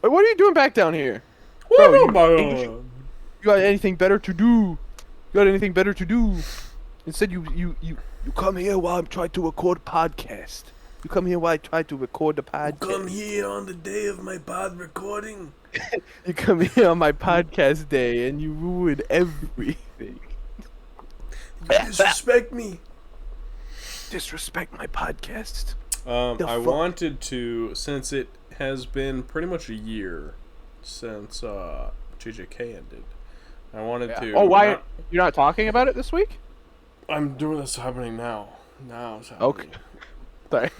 What are you doing back down here? What Bro, you English? about? You got anything better to do? You got anything better to do? Instead, you come here while I'm trying to record podcast. You come here while I try to record the Come podcast. here on the day of my pod recording. You come here on my podcast day and you ruin everything. You disrespect me. Disrespect my podcast. I wanted to, since it has been pretty much a year since JJK ended. I wanted to. Oh, why you're not talking about it this week? I'm doing this happening now. Now it's happening. Okay. Sorry.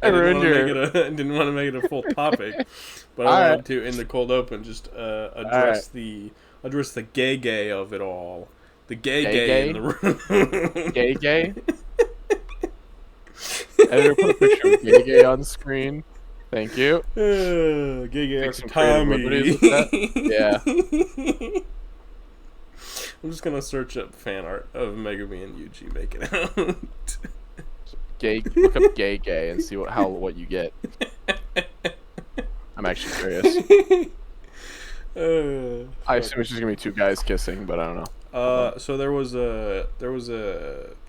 I didn't want to make it a full topic, but I wanted to, in the cold open, just address the gay of it all. The gay in the room. Gay? Editor, put a picture of gay on the screen. Thank you. Gay some Tommy. Yeah. I'm just gonna search up fan art of Megami and Yuji making out. Look up gay and see what you get. I'm actually curious. I assume it's just gonna be two guys kissing, but I don't know. So there was a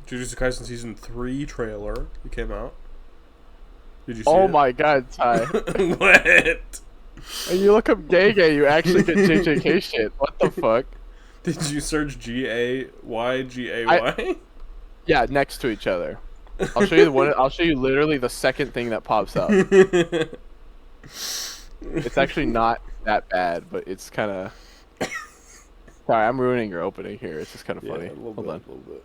Jujutsu Kaisen season 3 trailer that came out. Did you see it? My god, Ty. What? When you look up gay, you actually get JJK shit. What the fuck? Did you search GAY? Yeah, next to each other. I'll show you the one. I'll show you literally the second thing that pops up. It's actually not that bad, but it's kind of. Sorry, I'm ruining your opening here. It's just kind of funny. Hold on. A little bit.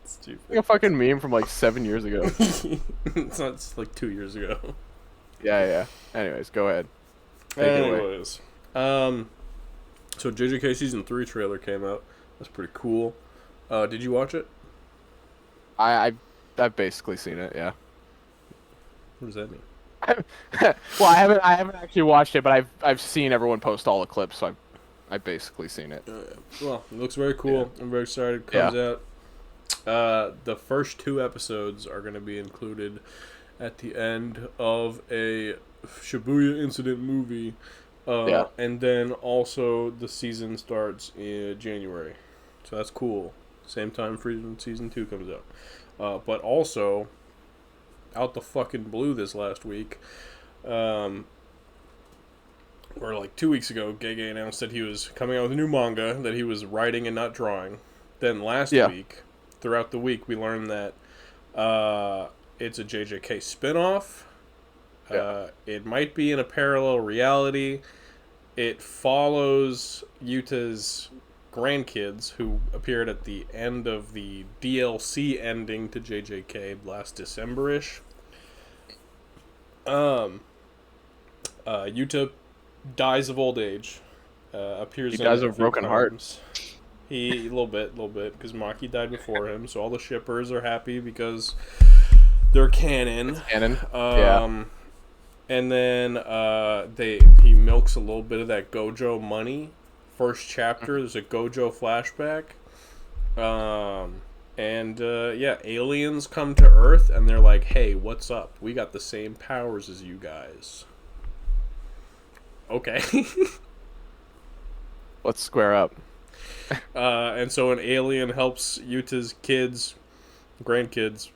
Stupid. Like a fucking meme from like 7 years ago. It's like 2 years ago. Yeah. Anyways, go ahead. Anyways, so JJK season 3 trailer came out. That's pretty cool. Did you watch it? I've basically seen it. Yeah. What does that mean? Well, I haven't actually watched it, but I've seen everyone post all the clips, so I've basically seen it. Well, it looks very cool. Yeah. I'm very excited. It comes out. The first 2 episodes are going to be included at the end of a Shibuya incident movie. And then also the season starts in January. So that's cool. Same time season 2 comes out. But also, out the fucking blue this last week, or like 2 weeks ago, Gege announced that he was coming out with a new manga that he was writing and not drawing. Then last week, throughout the week, we learned that it's a JJK spinoff. It might be in a parallel reality. It follows Yuta's grandkids, who appeared at the end of the DLC ending to JJK last December-ish. Yuta dies of old age. Appears. He dies of a broken heart. A little bit, because Maki died before him, so all the shippers are happy because they're canon. It's canon. And then he milks a little bit of that Gojo money. First chapter, there's a Gojo flashback. Aliens come to Earth and they're like, "Hey, what's up? We got the same powers as you guys." Okay. Let's square up. And so an alien helps Yuta's grandkids,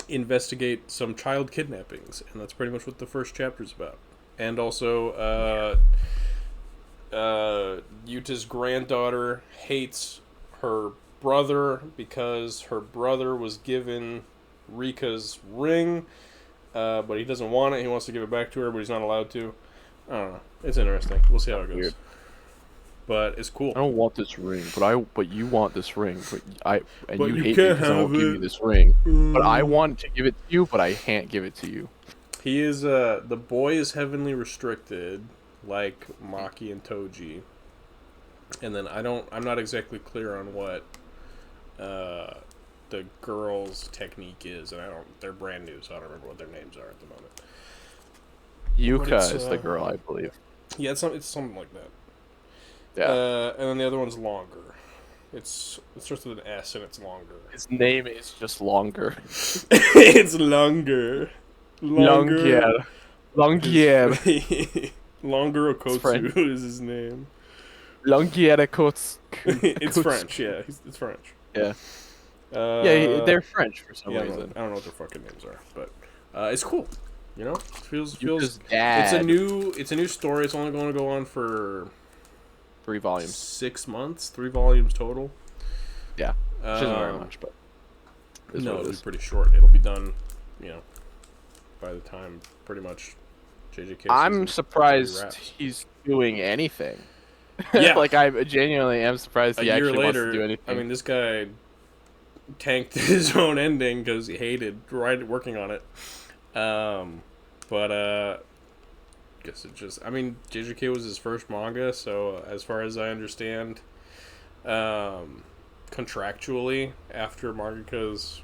investigate some child kidnappings, and that's pretty much what the first chapter's about. And also, Yuta's granddaughter hates her brother because her brother was given Rika's ring, but he doesn't want it. He wants to give it back to her, but he's not allowed to. I don't know. It's interesting. We'll see how it goes. Weird. But it's cool. I don't want this ring, but you want this ring, you hate me because I won't give you this ring. But I want to give it to you, but I can't give it to you. He is the boy is heavenly restricted, like Maki and Toji. And then I'm not exactly clear on what the girl's technique is, and they're brand new, so I don't remember what their names are at the moment. Yuka is the girl, I believe. Yeah, it's something like that. Yeah. And then the other one's longer. It starts with an S and it's longer. His name is just longer. It's longer. Longier. Longier. Longer It's French. Okotsu is his name. Longier Cotes. It's French, yeah. It's French. Yeah. Yeah, they're French for some reason. I don't know what their fucking names are, but it's cool. You know, it feels. Dad. It's a new story. It's only going to go on for 3 volumes. 6 months, 3 volumes total. Yeah, which isn't very much, but no, it'll be pretty short. It'll be done, you know, by the time pretty much JJK. I'm surprised he's doing anything. Yeah, like I genuinely am surprised he actually wants to do anything. I mean, this guy tanked his own ending because he hated working on it. But I guess it just. I mean, JJK was his first manga, so as far as I understand, contractually, after mangakas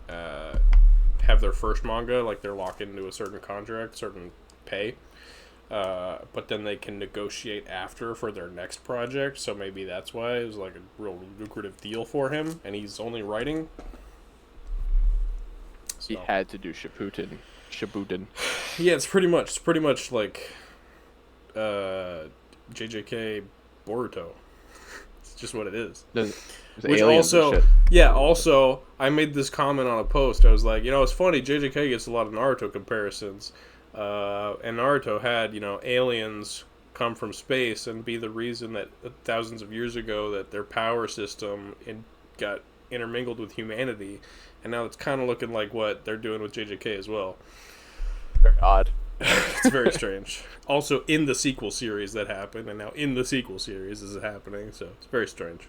have their first manga, like they're locked into a certain contract, certain pay. But then they can negotiate after for their next project, so maybe that's why it was like a real lucrative deal for him, and he's only writing. So. He had to do Shippuden. Yeah, it's pretty much like JJK Boruto. It's just what it is. There's Which also, also, I made this comment on a post. I was like, it's funny, JJK gets a lot of Naruto comparisons. And Naruto had, aliens come from space and be the reason that thousands of years ago that their power system got intermingled with humanity. And now it's kind of looking like what they're doing with JJK as well. Very odd. It's very strange. Also, in the sequel series that happened, and now in the sequel series is happening, so it's very strange.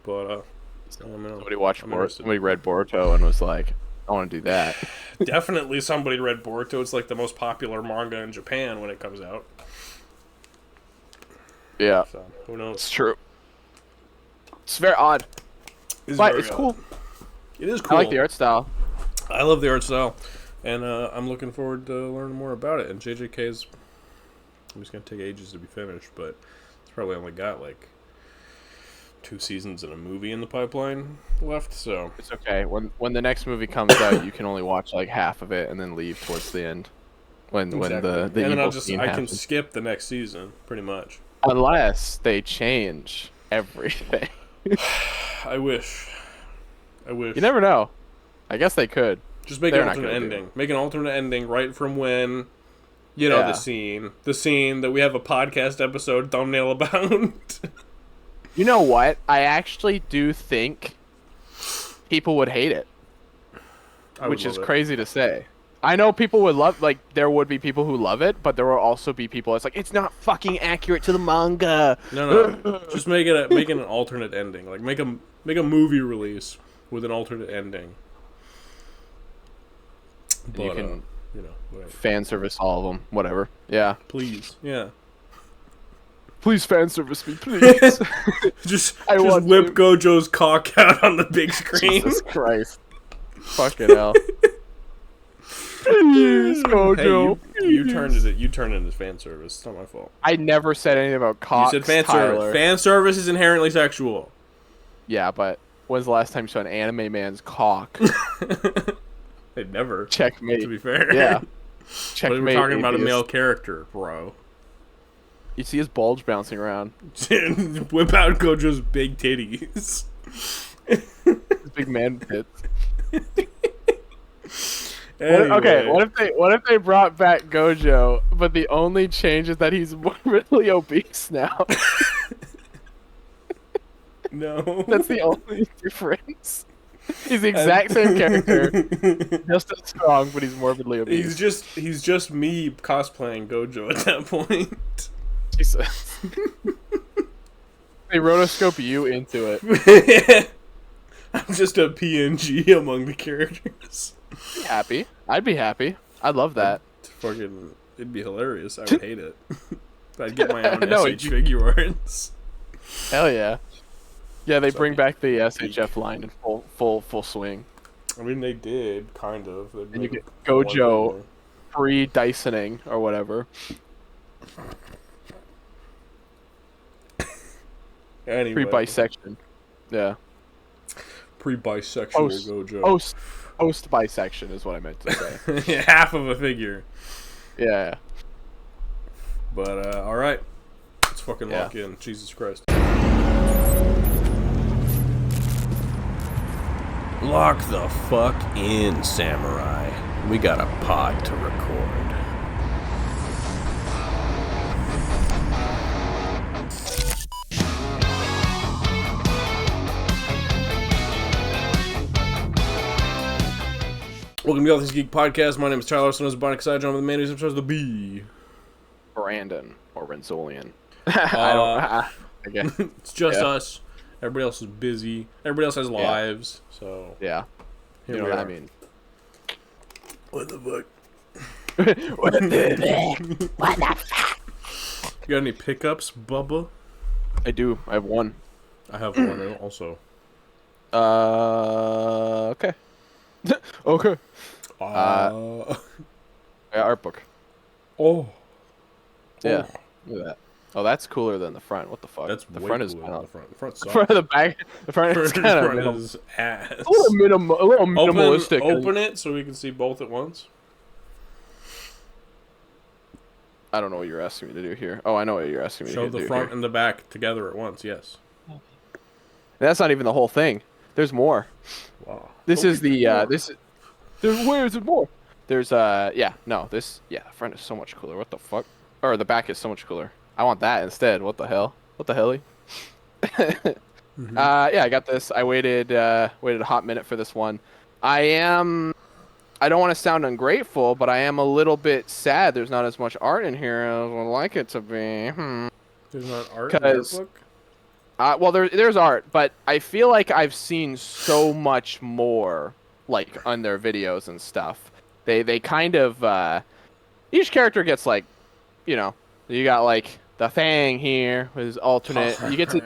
But, somebody read Boruto and was like, I want to do that. Definitely somebody read Boruto. It's like the most popular manga in Japan when it comes out. Yeah. So, who knows? It's true. It's very odd. But it's cool. It is cool. I like the art style. I love the art style. And I'm looking forward to learning more about it. And JJK's... It's going to take ages to be finished, but it's probably only got, 2 seasons and a movie in the pipeline left, so... It's okay. When the next movie comes out, you can only watch, half of it and then leave towards the end. When the and then I can happens. skip the next season, pretty much. Unless they change everything. I wish. You never know. I guess they could. Just make an alternate ending. Make an alternate ending right from when, the scene that we have a podcast episode thumbnail about. You know what? I actually do think people would hate it, which is crazy to say. I know people would love, there would be people who love it, but there will also be people that's like, it's not fucking accurate to the manga. No. Just make an alternate ending. Make a movie release with an alternate ending. But, you can, whatever. Fan service all of them, whatever. Yeah. Please, yeah. Please fan service me, please. just whip Gojo's cock out on the big screen. Jesus Christ. Fucking hell. Please, Gojo. Hey, you turned it into fan service. It's not my fault. I never said anything about cocks, You said fan service. Fan service is inherently sexual. Yeah, but when's the last time you saw an anime man's cock? They'd never. Checkmate. To be fair. Yeah. Checkmate. But we're talking about a male character, bro. You see his bulge bouncing around. Whip out Gojo's big titties. His big man pits. Anyway. Okay, what if they brought back Gojo, but the only change is that he's morbidly obese now? No. That's the only difference. He's the exact same character, just as strong, but he's morbidly obese. He's just me cosplaying Gojo at that point. Jesus. They rotoscope you into it. I'm just a PNG among the characters. Be happy. I'd be happy. I'd love that. It'd be hilarious. I would hate it. I'd get my own SH figures. Hell yeah. Yeah, they bring back the SHF line in full swing. I mean, they did, kind of. And you get Gojo pre-Dysoning or whatever. Anyway. Pre-bisection. Yeah. Pre-bisexual Gojo. Post bisection is what I meant to say. Half of a figure. Yeah. But all right, let's fucking lock in. Jesus Christ. Lock the fuck in, samurai. We got a pod to record. Welcome to the ATG Podcast. My name is Tyler, son of Bionic Side John, with the man who's supposed to be Brandon or Renzolian. I don't. Again, it's just us. Everybody else is busy. Everybody else has lives. So yeah, you know what I mean. What the fuck? What the fuck? You got any pickups, Bubba? I do. I have one. I have one also. Okay. Okay. Art book. Oh. Yeah. Look at that. Oh, that's cooler than the front. What the fuck? That's the way front is cooler than the front. The front sucks. The front of the back. The front is kind of ass. a little minimalistic. Open it so we can see both at once. I don't know what you're asking me to do here. Oh, I know what you're asking me to do. Show the front and the back together at once. Yes. That's not even the whole thing. There's more. Wow. This is the where is it more? There's the front is so much cooler. What the fuck? Or the back is so much cooler. I want that instead. What the hell? What the helly? I got this. I waited a hot minute for this one. I don't want to sound ungrateful, but I am a little bit sad there's not as much art in here as I would like it to be. There's not art in the book? Well, there's art, but I feel like I've seen so much more, like, on their videos and stuff. They kind of, each character gets, like, you know, you got, like, the Thing here with his alternate. You get to...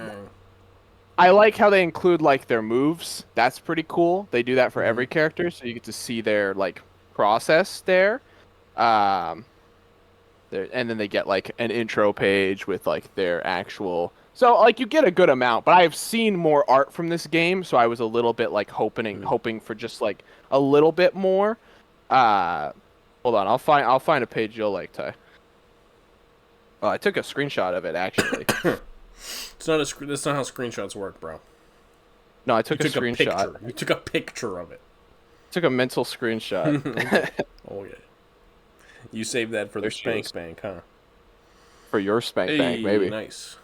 I like how they include, like, their moves. That's pretty cool. They do that for every character, so you get to see their, like, process there. And then they get, like, an intro page with, like, their actual... So, like, you get a good amount, but I've seen more art from this game, so I was a little bit, like, hoping for just, like, a little bit more. Hold on, I'll find a page you'll like, Ty. Oh, I took a screenshot of it, actually. That's not how screenshots work, bro. No, I took a screenshot. You took a picture of it. Took a mental screenshot. Oh, yeah. You saved that for the Spank Bank, huh? For your Spank Bank, maybe. Nice.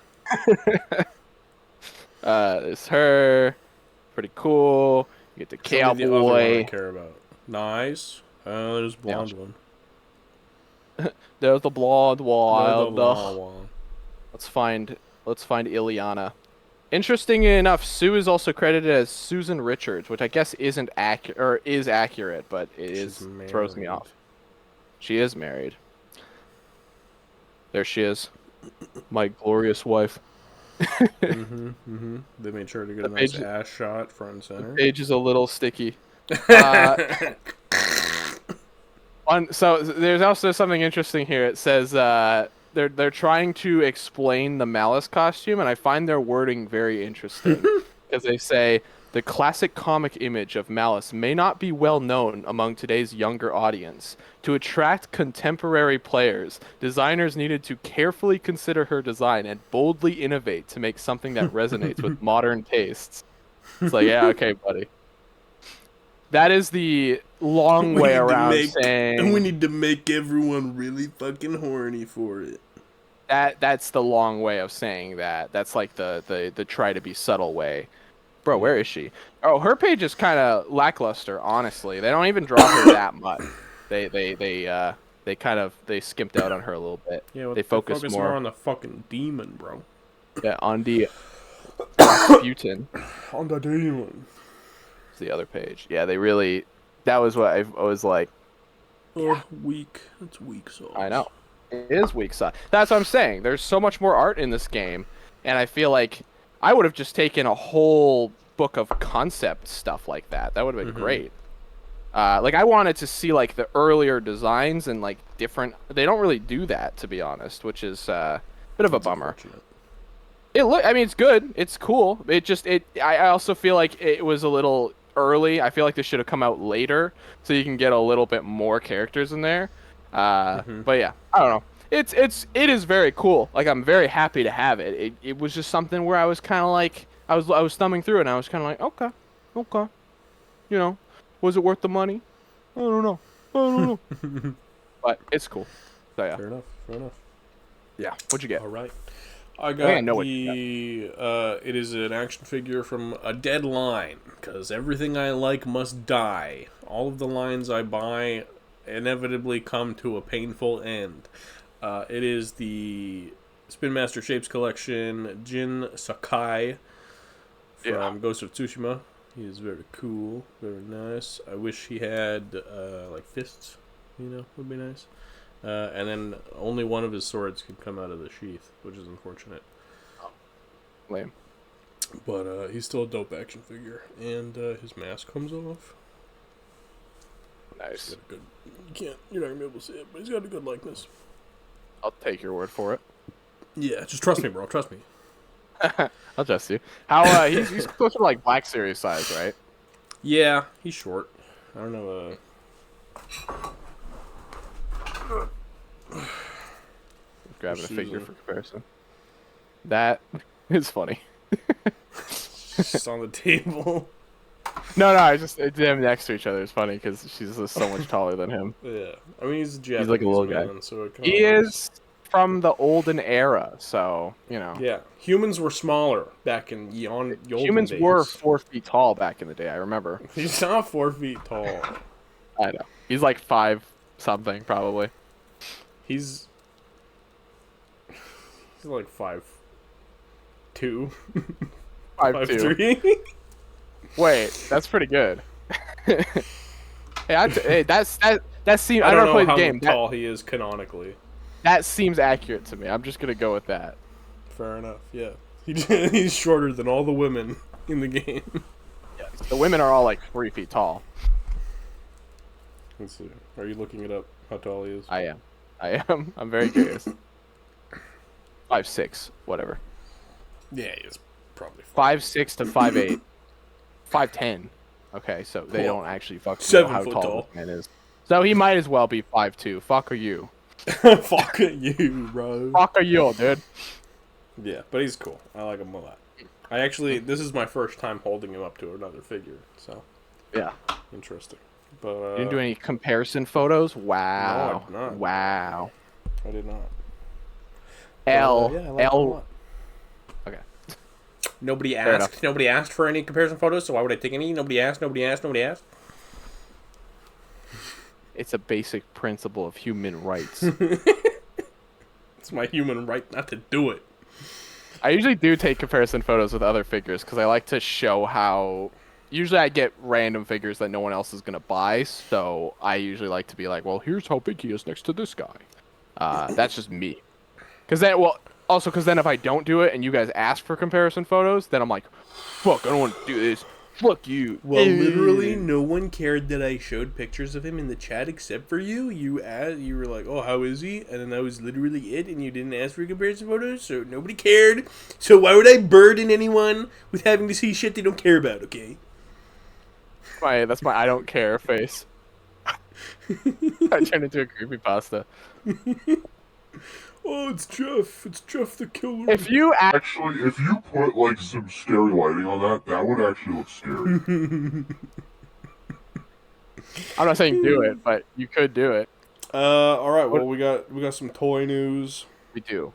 It's her. Pretty cool. You get the cowboy. The other one I care about. Nice. There's the blonde one. There's the blonde one. Let's find Ileana. Interesting enough, Sue is also credited as Susan Richards, which I guess is accurate, but throws me off. She is married. There she is. My glorious wife. They made sure to get a nice ass shot front and center. The page is a little sticky. So there's also something interesting here. It says they're trying to explain the Malice costume, and I find their wording very interesting because they say the classic comic image of Malice may not be well known among today's younger audience. To attract contemporary players, designers needed to carefully consider her design and boldly innovate to make something that resonates with modern tastes. It's like, yeah, okay, buddy. That is the long way around saying... We need to make everyone really fucking horny for it. That's the long way of saying that. That's like the try to be subtle way. Bro, where is she? Oh, her page is kind of lackluster, honestly. They don't even draw her that much. They skimped out on her a little bit. Yeah, they focus more on the fucking demon, bro. Yeah, on the Rasputin. On the demon. It's the other page. Yeah, they really... That was what I was like... Oh, weak. It's weak sauce. I know. It is weak sauce. That's what I'm saying. There's so much more art in this game, and I feel like I would have just taken a whole book of concept stuff like that. That would have been great. Like, I wanted to see, like, the earlier designs and, like, different... They don't really do that, to be honest, which is a bit of a bummer. I mean, it's good. It's cool. I also feel like it was a little early. I feel like this should have come out later, so you can get a little bit more characters in there. But yeah, I don't know. It is very cool. Like, I'm very happy to have it. It was just something where I was kind of like, I was thumbing through it, and I was kind of like, okay, you know, was it worth the money? I don't know. But it's cool. So yeah. Fair enough. Yeah. What'd you get? All right. I got I know it is an action figure from a dead line, because everything I like must die. All of the lines I buy inevitably come to a painful end. It is the Spin Master Shapes Collection Jin Sakai from Ghost of Tsushima. He is very cool, very nice. I wish he had like fists, would be nice. And then only one of his swords could come out of the sheath, which is unfortunate. Lame. But he's still a dope action figure, and his mask comes off. Nice. You're not gonna be able to see it, but he's got a good likeness. I'll take your word for it. Yeah, just trust me, bro. Trust me. I'll trust you. How he's close to like Black Series size, right? Yeah, he's short. I don't know. Grabbing a figure for comparison. That is funny. Just on the table. No, I just them next to each other is funny because she's just so much taller than him. Yeah, I mean he's a Japanese like a little man, guy. So he is from the olden era, so Yeah, humans were smaller back in the olden humans days. were 4 feet tall back in the day. I remember. He's not 4 feet tall. I know. He's like 5 something probably. He's like 5'2". 5'2". Wait, that's pretty good. Hey, that seems. I don't know how tall he is canonically. That seems accurate to me. I'm just gonna go with that. Fair enough. Yeah, he's shorter than all the women in the game. Yes. The women are all like 3 feet tall. Let's see. Are you looking it up? How tall he is? I am. I'm very curious. 5'6", whatever. Yeah, he is probably 5'6" to 5'8". 5'10". Okay, so they don't actually fucking know 7 how foot tall this man is. So he might as well be 5'2". Fuck are you? Fuck you, bro. Fuck are you, dude? Yeah, but he's cool. I like him a lot. This is my first time holding him up to another figure, so. Yeah. Interesting. But, you didn't do any comparison photos? Wow. No, I did not. Wow. I did not. L. Yeah, I like him a lot. Okay. Nobody asked. Nobody asked for any comparison photos, so why would I take any? Nobody asked. It's a basic principle of human rights. It's my human right not to do it. I usually do take comparison photos with other figures because I like to show how. Usually I get random figures that no one else is going to buy, so I usually like to be like, well, here's how big he is next to this guy. That's just me. Because then if I don't do it and you guys ask for comparison photos, then I'm like, fuck, I don't want to do this. Fuck you. Well, literally, no one cared that I showed pictures of him in the chat except for you. You were like, oh, how is he? And then that was literally it, and you didn't ask for comparison photos, so nobody cared. So why would I burden anyone with having to see shit they don't care about, okay? That's my I don't care face. I turned into a creepypasta. Oh, it's Jeff. It's Jeff the Killer. If you put like some scary lighting on that would actually look scary. I'm not saying do it, but you could do it. All right. Well, we got some toy news. We do.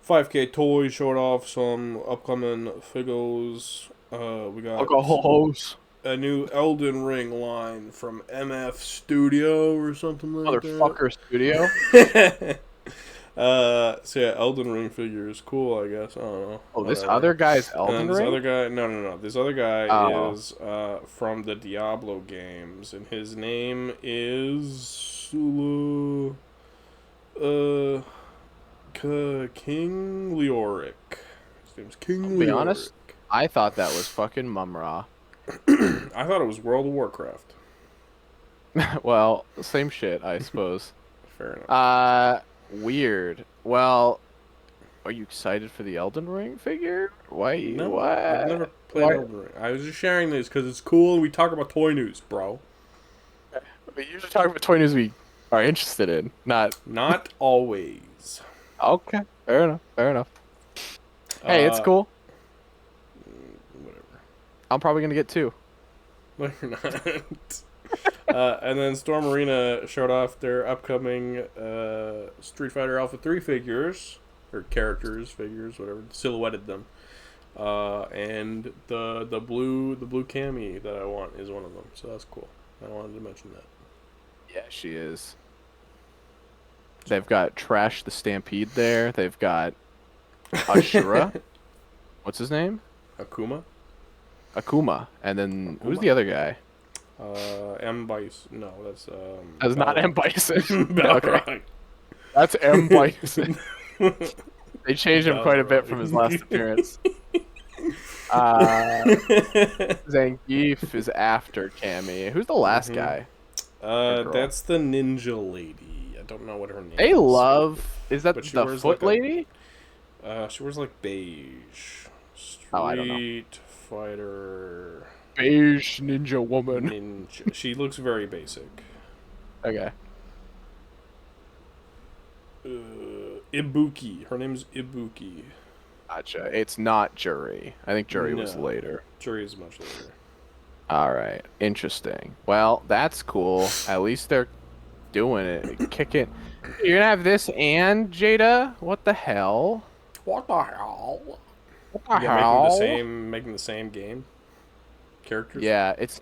5K Toys showed off some upcoming figures. We got a new Elden Ring line from MF Studio or something like Motherfucker Studio. So yeah, Elden Ring figure is cool, I guess. I don't know. Oh, this other guy's Elden Ring? Other guy, no. This other guy is from the Diablo games, and his name is King Leoric. His name's King Leoric. To be honest, I thought that was fucking Mumra. I thought it was World of Warcraft. Well, same shit, I suppose. Fair enough. Weird. Well, are you excited for the Elden Ring figure? Why? No, I've never What? played Why? Elden Ring. I was just sharing this because it's cool and we talk about toy news, bro. We usually talk about toy news we are interested in, not. Not always. Okay, fair enough. Fair enough. Hey, it's Uh, cool. Whatever. I'm probably gonna get two. No, you're not. And then Storm Arena showed off their upcoming Street Fighter Alpha 3 figures, or characters, figures, whatever, silhouetted them. And the blue cami that I want is one of them, so that's cool. I wanted to mention that. Yeah, she is. They've got Trash the Stampede there. They've got Ashura. What's his name? Akuma? Akuma. And then who's Akuma. the other guy? M. Bison. No, that's That's not M. Bison. Balrog. Okay. That's M. Bison. They changed him quite a bit from his last appearance. Zangief is after Cammy. Who's the last guy? That's the ninja lady. I don't know what her name They is. Is that But she the wears foot like lady? She wears like beige. Street I don't know. Fighter. Beige ninja woman. Ninja. She looks very basic. Okay. Ibuki. Her name's Ibuki. Gotcha. It's not Jury. I think Jury was No. later. Jury is much later. All right. Interesting. Well, that's cool. At least they're doing it. Kicking. You're gonna have this and Jada? What the hell? What the hell? What the Yeah, hell? making the same game characters. Yeah, it's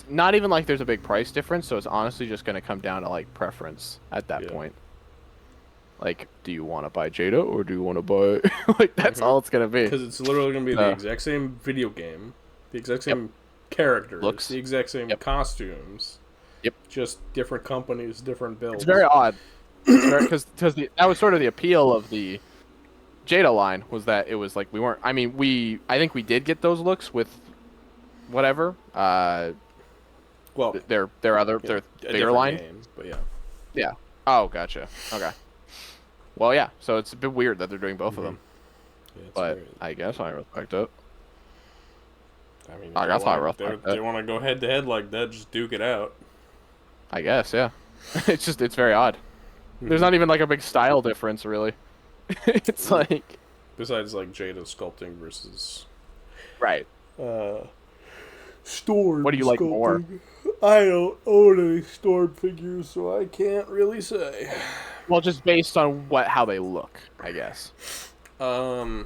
not even like there's a big price difference, so it's honestly just gonna come down to like preference at that point. Like, do you want to buy Jada or do you want to buy like that's all it's gonna be? Because it's literally gonna be the exact same video game, the exact same characters, Looks. the exact same costumes. Yep. Just different companies, different builds. It's very odd. Because that was sort of the appeal of the Jada line was that it was like we weren't. I mean, I think we did get those looks with whatever. Well, their a bigger line. game, but yeah. Yeah. Oh, gotcha. Okay. Well, yeah. So it's a bit weird that they're doing both of them, Yeah, it's but very- I guess I respect it. I mean, I guess I respect they it. want to go head to head like that, just duke it out. I guess, yeah. It's very odd. There's not even like a big style difference, really. It's like Besides, like Jada sculpting versus right. Storm. What do you like more? I don't own any Storm figures, so I can't really say. Well, just based on how they look, I guess. I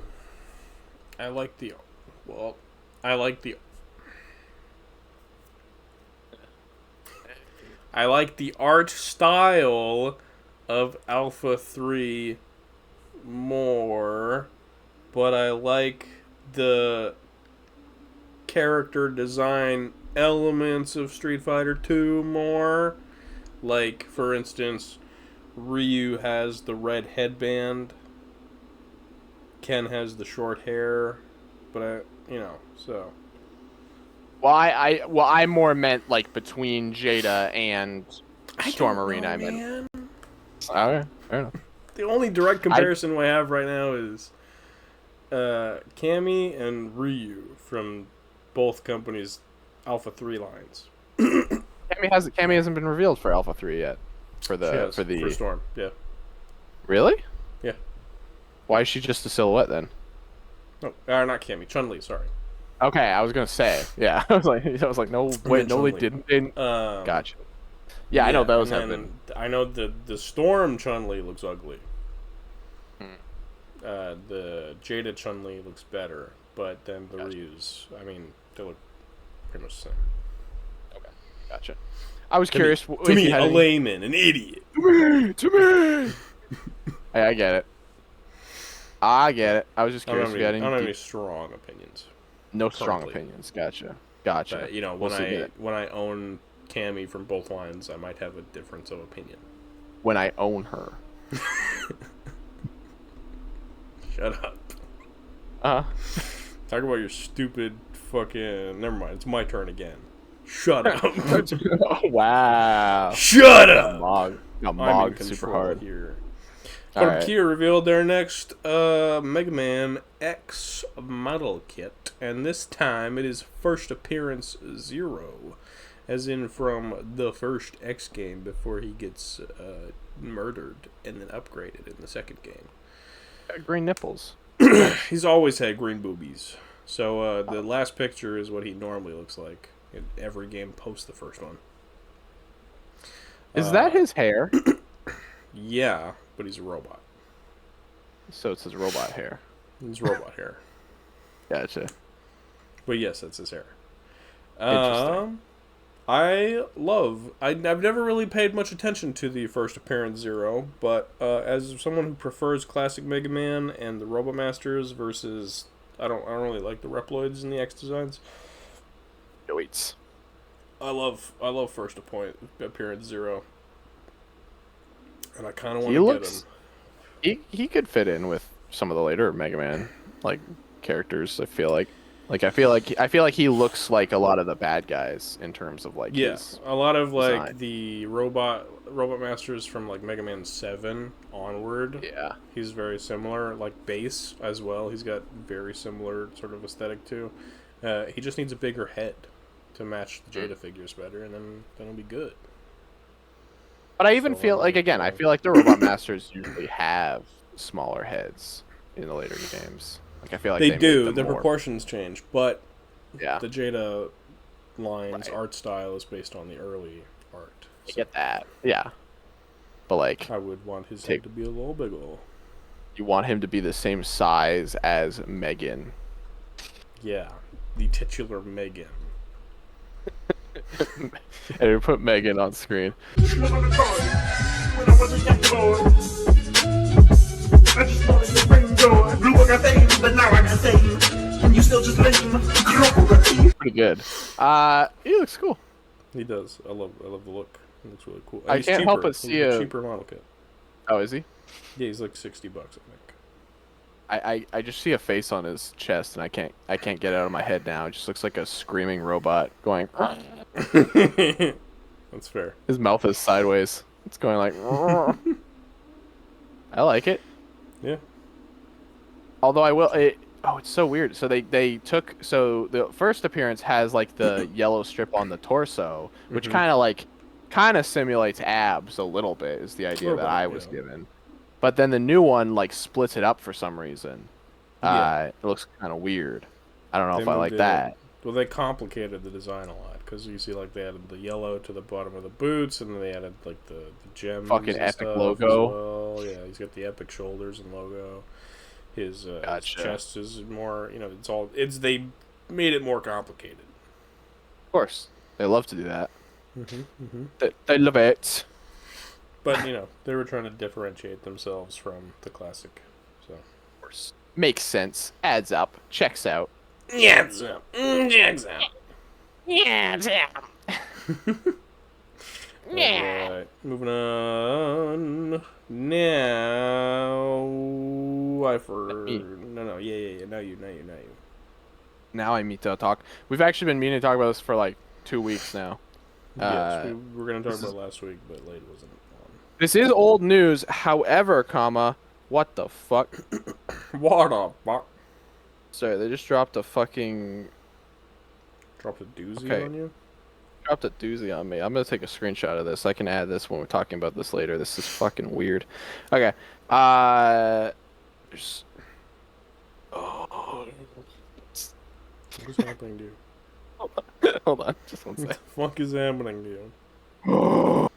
like the. Well, I like the. I like the art style of Alpha 3 more, but I like the character design elements of Street Fighter 2 more. Like, for instance, Ryu has the red headband, Ken has the short hair, but so. Well, I more meant like between Jada and Storm Arena. I meant. Alright, fair enough. The only direct comparison we have right now is Cammy and Ryu from both companies' Alpha 3 lines. Cammy hasn't been revealed for Alpha 3 yet. For Storm, yeah. Really? Yeah. Why is she just a silhouette then? No, not Cammy, Chun-Li, sorry. Okay, I was gonna say, yeah. I was like, no, wait, no, they didn't. Gotcha. Yeah, I know those have been. I know the Storm Chun-Li looks ugly. The Jada Chun-Li looks better, but then the Ryu's, I mean, they look pretty much the same. Okay, gotcha. I was curious. To me, a layman, an idiot. To me. Hey, I get it. I was just curious. I don't have any strong opinions. No strong opinions. Gotcha. But, when I own Cammy from both lines, I might have a difference of opinion. When I own her. Shut up. Talk about your stupid fucking. Never mind. It's my turn again. Shut up. Oh, wow. Shut up. Got mogged super hard. Here. Right. Kia revealed their next Mega Man X model kit, and this time it is first appearance 0, as in from the first X game before he gets murdered and then upgraded in the second game. Green nipples. He's always had green boobies. So the last picture is what he normally looks like in every game post the first one. Is that his hair? Yeah, but he's a robot. So it's his robot hair. It's robot hair. Gotcha. But yes, that's his hair. Interesting. I've never really paid much attention to the first appearance 0, but as someone who prefers classic Mega Man and the Robot Masters versus I don't really like the Reploids in the X designs. Wait. I love first appearance 0. And I kind of want to get him. He could fit in with some of the later Mega Man characters. I feel like he looks like a lot of the bad guys in terms of his a lot of design. the robot masters from Mega Man 7 onward. Yeah, he's very similar. Bass as well. He's got very similar sort of aesthetic too. He just needs a bigger head to match the Jada figures better, and then it'll be good. But I even feel I feel like the Robot Masters usually have smaller heads in the later games. I feel like they do. The proportions change, but yeah, the Jada line's art style is based on the early art. So I get that. Yeah, but I would want his head to be a little bigger. You want him to be the same size as Megan. Yeah, the titular Megan. And we put Megan on screen. I just wanted to bring joy. Blew I got fame, but now I got saved. And you still just lame. Pretty good. He looks cool. He does. I love the look. He looks really cool. I can't help but see a cheaper model kit. Oh, is he? Yeah, he's like $60, I think. I just see a face on his chest, and I can't get it out of my head now. It just looks like a screaming robot going. That's fair. His mouth is sideways. It's going like. I like it. Yeah. Although I will. It's so weird. So they took. So the first appearance has the yellow strip on the torso, which kind of simulates abs a little bit. Is the idea that I was given. But then the new one splits it up for some reason. It looks kind of weird. I don't know if I like that. Well, they complicated the design a lot because you see they added the yellow to the bottom of the boots, and then they added the gems. Fucking and epic stuff logo. As well. Yeah, he's got the epic shoulders and logo. His Gotcha. chest is more. They made it more complicated. Of course, they love to do that. They love it. But, they were trying to differentiate themselves from the classic. So, of course. Makes sense. Adds up. Checks out. Yeah, checks out. Yeah, Alright, moving on. Now, No, yeah. Now you. Now I need to talk. We've actually been meaning to talk about this for 2 weeks now. Yes, we were going to talk about it last week, but Lade wasn't on. This is old news, however, what the fuck? What the fuck? Sorry, they just dropped a fucking... Dropped a doozy on you? Dropped a doozy on me. I'm going to take a screenshot of this. I can add this when we're talking about this later. This is fucking weird. Okay. There's... Oh. What is happening to you? Hold on. Just one What the second. fuck is happening to you? Hold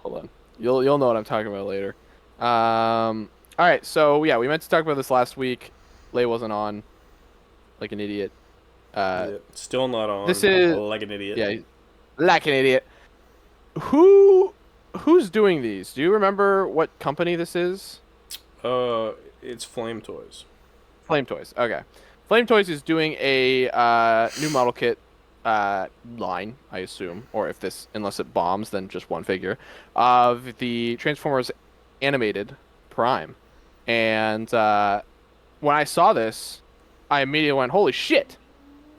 on. You'll know what I'm talking about later. Alright, so yeah, we meant to talk about this last week. Lay wasn't on. Like an idiot. Still not on. This is like an idiot. Yeah, like an idiot. Who's doing these? Do you remember what company this is? It's Flame Toys. Flame Toys. Okay. Flame Toys is doing a new model kit line, I assume, or unless it bombs, then just one figure of the Transformers animated Prime. And when I saw this, I immediately went, "Holy shit!"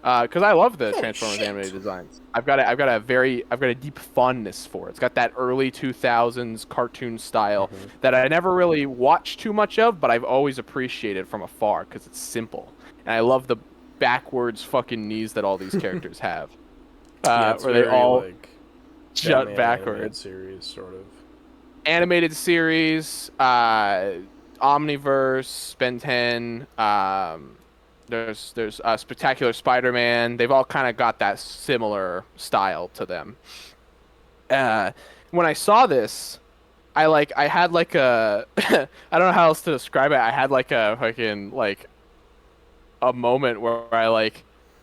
because I love the Transformers animated designs. I've got a deep fondness for it. It's got that early 2000s cartoon style that I never really watched too much of, but I've always appreciated from afar because it's simple, and I love the backwards fucking knees that all these characters have, where they all like shut backwards. Series sort of Animated series, Omniverse, Ben 10. There's Spectacular Spider-Man. They've all kind of got that similar style to them. When I saw this, I had like a I don't know how else to describe it. I had like a fucking like a moment where I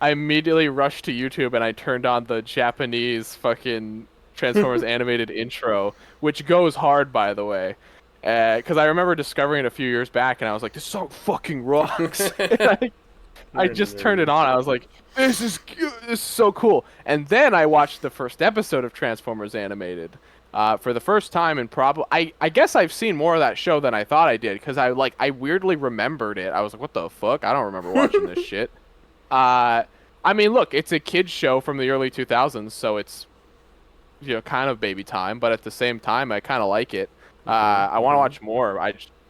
immediately rushed to YouTube and I turned on the Japanese fucking Transformers animated intro, which goes hard, by the way. Because I remember discovering it a few years back, and I was like, "This song fucking rocks!" I just turned it on. I was like, "This is so cool." And then I watched the first episode of Transformers Animated for the first time, and probably I guess I've seen more of that show than I thought I did, because I weirdly remembered it. I was like, "What the fuck? I don't remember watching this shit." I mean, look, it's a kids show from the early 2000s, so it's kind of baby time, but at the same time, I kind of like it. I want to watch more.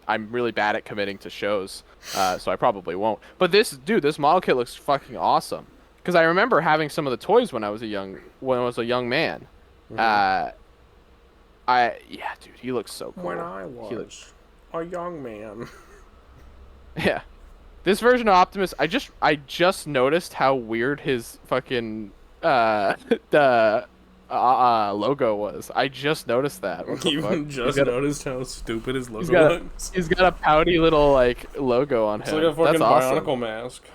I'm really bad at committing to shows, so I probably won't. But this model kit looks fucking awesome. Because I remember having some of the toys when I was a young man. Yeah, dude, he looks so cool. When I was a young man. Yeah, this version of Optimus, I just noticed how weird his fucking the logo was. I just noticed that. You just noticed how stupid his logo looks? He's got a pouty little logo on him. It's like a fucking Bionicle mask.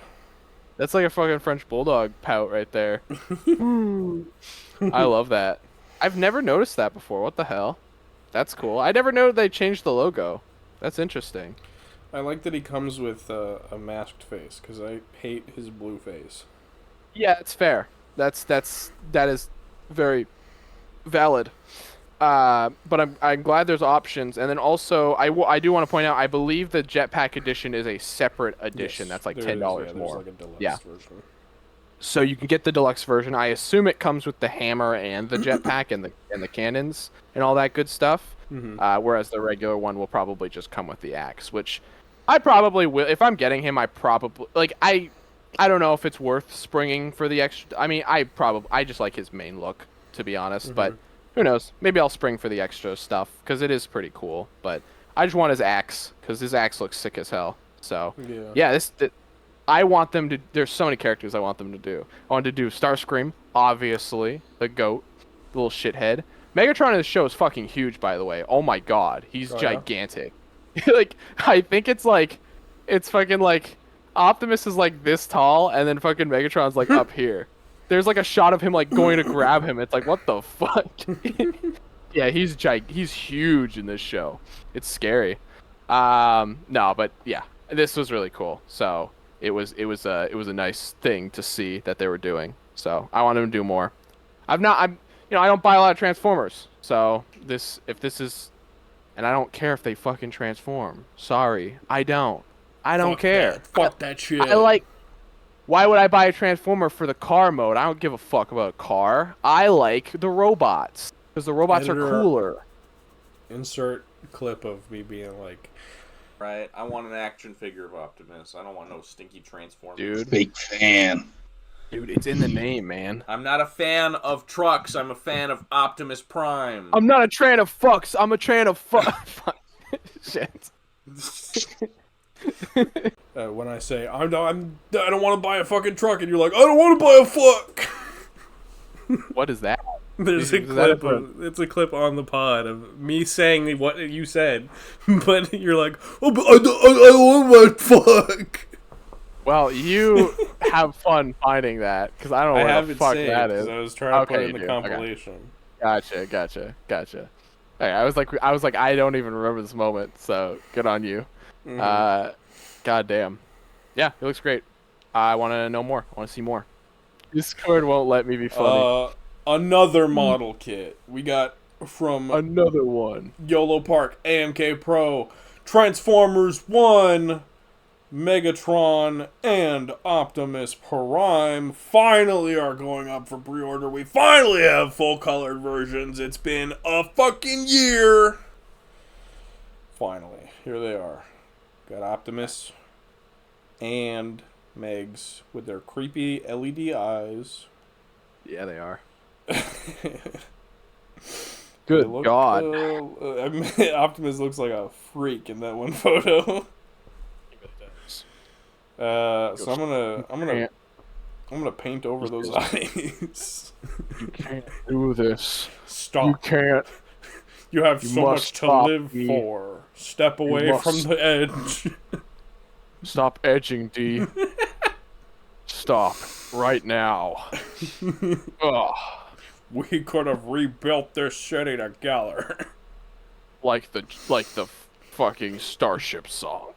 That's like a fucking French Bulldog pout right there. I love that. I've never noticed that before. What the hell? That's cool. I never knew they changed the logo. That's interesting. I like that he comes with a masked face, because I hate his blue face. Yeah, it's fair. That is very valid. But I'm glad there's options, and then also I do want to point out, I believe the Jetpack edition is a separate edition. Yes, that's like $10 more. Like a deluxe version. So you can get the deluxe version. I assume it comes with the hammer and the jetpack and the cannons and all that good stuff. Whereas the regular one will probably just come with the axe, which I probably will. If I'm getting him, I probably I don't know if it's worth springing for the extra. I mean, I just like his main look, to be honest. But who knows? Maybe I'll spring for the extra stuff, because it is pretty cool. But I just want his axe, because his axe looks sick as hell. So yeah, I want them to. There's so many characters I want them to do. I want to do Starscream, obviously, the goat, the little shithead. Megatron in this show is fucking huge, by the way. Oh my god, he's gigantic. I think it's fucking Optimus is like this tall, and then fucking Megatron's like up here. There's like a shot of him going to grab him. It's like, what the fuck? Yeah, he's huge in this show. It's scary. No, but yeah, this was really cool. So it was a nice thing to see that they were doing. So I want them to do more. I don't buy a lot of Transformers. So if this is, and I don't care if they fucking transform. Sorry, I don't care. Fuck that shit. Why would I buy a Transformer for the car mode? I don't give a fuck about a car. I like the robots, because the robots are cooler. Insert clip of me being like, right, I want an action figure of Optimus. I don't want no stinky Transformers. Dude. Big fan. Dude, it's in the name, man. I'm not a fan of trucks. I'm a fan of Optimus Prime. I'm not a train of fucks. I'm a train of fuck. Shit. When I say I don't want to buy a fucking truck, and you're like, I don't want to buy a fuck. What is that? There's a clip. It's a clip on the pod of me saying what you said, but you're like, oh, but I don't want my fuck. Well, you have fun finding that, because I don't know what the fuck that is. I was trying to put it in the compilation. Okay. Gotcha. Hey, I was like, I don't even remember this moment. So good on you. God damn. Yeah, it looks great. I want to know more. I want to see more. Discord won't let me be funny. Another model kit. We got from another one. YOLO Park, AMK Pro, Transformers 1, Megatron and Optimus Prime finally are going up for pre-order. We finally have full-colored versions. It's been a fucking year. Finally, here they are. Got Optimus and Megs with their creepy LED eyes. Yeah, they are. Good God. Optimus looks like a freak in that one photo. So I'm gonna paint over those eyes. You can't do this. Stop. You can't. You have You so much to stop live me. for. Step away from the edge. Stop edging, D. Stop right now. Ugh. We could have rebuilt this city together. Like the fucking Starship song.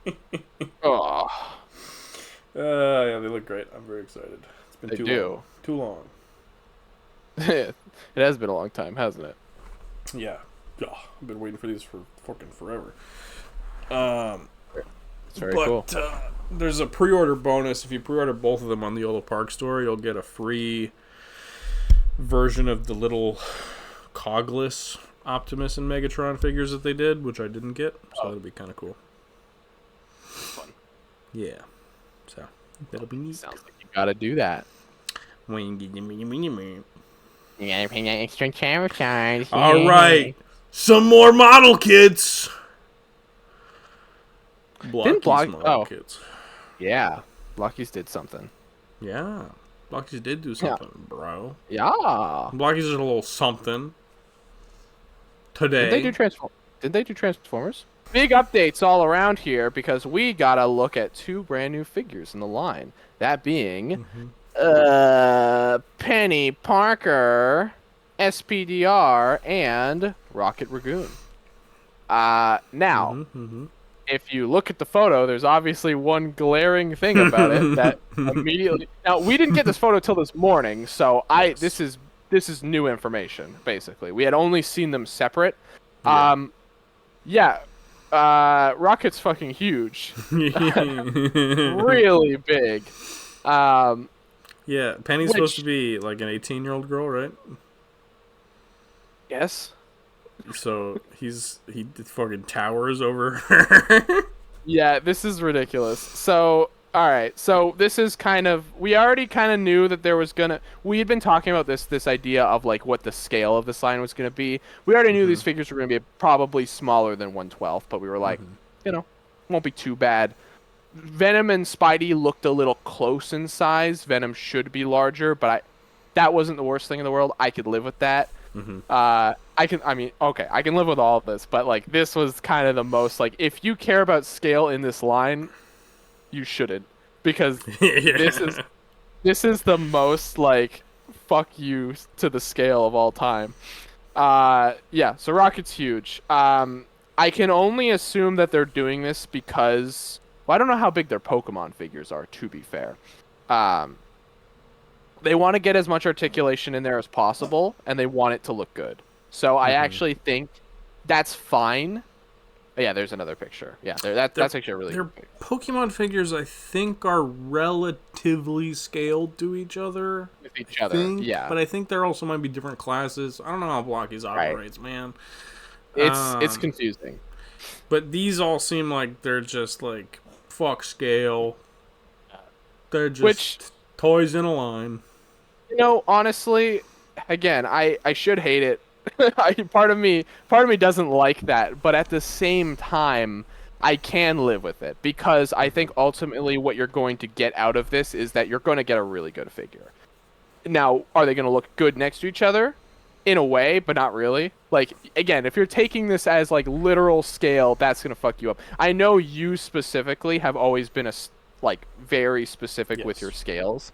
Ugh. Yeah, they look great. I'm very excited. It's been They too do. long. Too long. It has been a long time, hasn't it? Yeah. Ugh, I've been waiting for these for fucking forever. It's very cool. There's a pre-order bonus. If you pre-order both of them on the Yolo Park store, you'll get a free version of the little cogless Optimus and Megatron figures that they did, which I didn't get. So that'll be kind of cool. Fun. Yeah. So that'll be neat. Sounds like you gotta do that. All You gotta pay that extra characters. right. Some more model kits. Didn't Model kits. Yeah. Blockies did something. Yeah. Blockies did do something, bro. Yeah. Blockies did a little something today. Did they do Transformers? Big updates all around here because we gotta look at two brand new figures in the line. That being, Penny Parker, SPDR, and Rocket Ragoon. Now, if you look at the photo, there's obviously one glaring thing about it that immediately. Now, we didn't get this photo till this morning, so this is new information. Basically, we had only seen them separate. Rocket's fucking huge, really big. Yeah, Penny's supposed to be like an 18-year-old girl, right? Yes. So he fucking towers over her. Yeah, this is ridiculous. So, alright, so this is we already kind of knew that there was we had been talking about this idea of like what the scale of this line was gonna be. We already knew these figures were gonna be probably smaller than 1/12, but we were like, won't be too bad. Venom and Spidey looked a little close in size. Venom should be larger, but that wasn't the worst thing in the world. I could live with that. I can live with all of this, but like this was kind of the most like if you care about scale in this line, you shouldn't because this is the most like fuck you to the scale of all time. So Rocket's huge. I can only assume that they're doing this because I don't know how big their Pokemon figures are, to be fair. They want to get as much articulation in there as possible, and they want it to look good. So I actually think that's fine. Yeah, there's another picture. Yeah, that's actually a really good picture. Pokemon figures, I think, are relatively scaled to each other. With each other, yeah. But I think there also might be different classes. I don't know how Blockies operates, man. It's confusing. But these all seem like they're just like, fuck scale. They're just toys in a line. You know, honestly, again, I should hate it. Part of me doesn't like that, but at the same time, I can live with it because I think ultimately what you're going to get out of this is that you're going to get a really good figure. Now, are they going to look good next to each other? In a way, but not really. Like, again, if you're taking this as like literal scale, that's going to fuck you up. I know you specifically have always been very specific with your scales.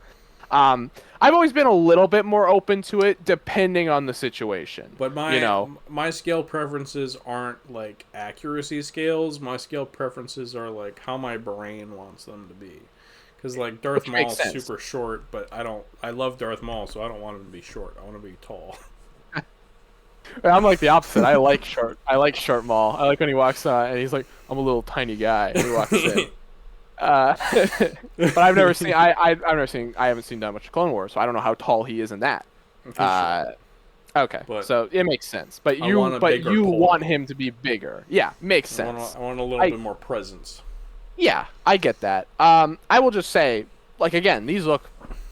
I've always been a little bit more open to it depending on the situation. But my scale preferences aren't like accuracy scales. My scale preferences are like how my brain wants them to be. Because like Darth Maul's super short, but I love Darth Maul, so I don't want him to be short. I want him to be tall. I'm like the opposite. I like short Maul. I like when he walks and he's like, I'm a little tiny guy. And he walks in. But I've never seen. I haven't seen that much Clone Wars, so I don't know how tall he is in that. Okay, But so it makes sense. But I want a bigger you pole. want him to be bigger. Yeah, makes sense. I want a little bit more presence. Yeah, I get that. I will just say, like, again, these look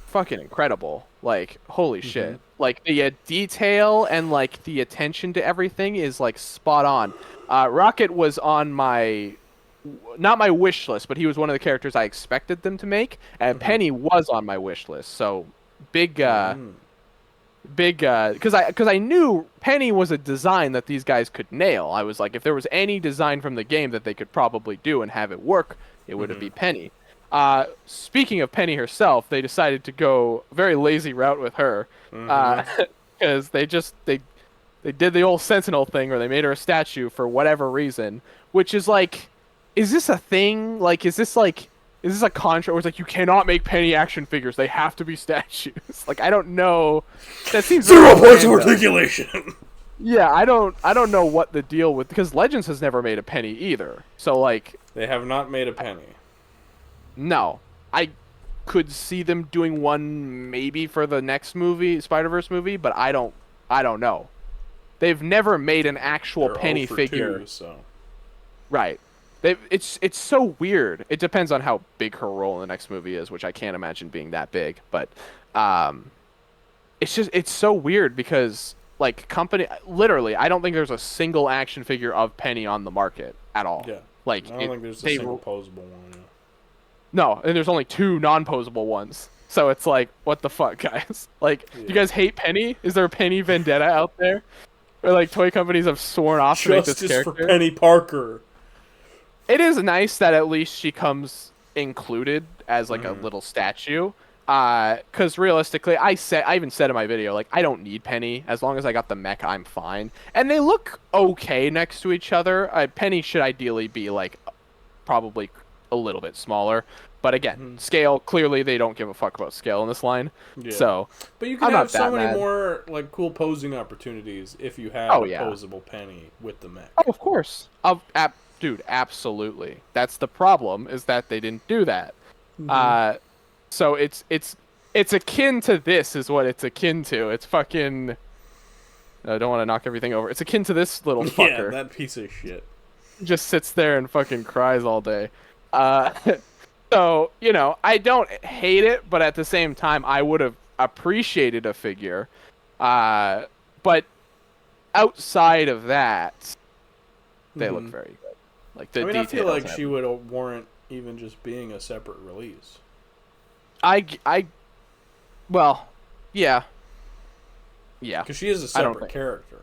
fucking incredible. Like, holy shit. Like, the detail and, like, the attention to everything is, like, spot on. Rocket was on my... Not my wish list, but he was one of the characters I expected them to make, and Penny was on my wish list. So, big... because I knew Penny was a design that these guys could nail. I was like, if there was any design from the game that they could probably do and have it work, it would be Penny. Speaking of Penny herself, they decided to go a very lazy route with her, because they did the old Sentinel thing where they made her a statue for whatever reason, which is like, is this a thing? Like, is this a contract where it's like, you cannot make Penny action figures, they have to be statues? Like, I don't know. That seems 0 points of articulation. Yeah, I don't know what the deal with, because Legends has never made a Penny either. So like, They have not made a Penny. no. I could see them doing one maybe for the next movie, Spider-Verse movie, but I don't know. They've never made an actual They're Penny 0 for figure. 2, so. Right. It's so weird. It depends on how big her role in the next movie is, which I can't imagine being that big. But it's so weird because, like, literally, I don't think there's a single action figure of Penny on the market at all. Yeah. Like, I don't think there's a single posable one. Yeah. No, and there's only 2 non-posable ones. So it's like, what the fuck, guys? Like, do you guys hate Penny? Is there a Penny vendetta out there? Or, like, toy companies have sworn off to make this Justice character? for Penny Parker. It is nice that at least she comes included as, like, a little statue. Because realistically, I even said in my video, like, I don't need Penny. As long as I got the mech, I'm fine. And they look okay next to each other. Penny should ideally be, like, probably a little bit smaller. But again, scale, clearly they don't give a fuck about scale in this line. Yeah. So, but you can have so many more, like, cool posing opportunities if you have a posable Penny with the mech. Oh, of course. Dude, absolutely. That's the problem, is that they didn't do that. So it's akin to this, is what it's akin to. It's fucking... I don't want to knock everything over. It's akin to this little fucker. Yeah, that piece of shit. Just sits there and fucking cries all day. So, you know, I don't hate it, but at the same time, I would have appreciated a figure. But outside of that, they look very good. Like, the details. I feel like she would warrant even just being a separate release. Well, yeah. Yeah. Because she is a separate character.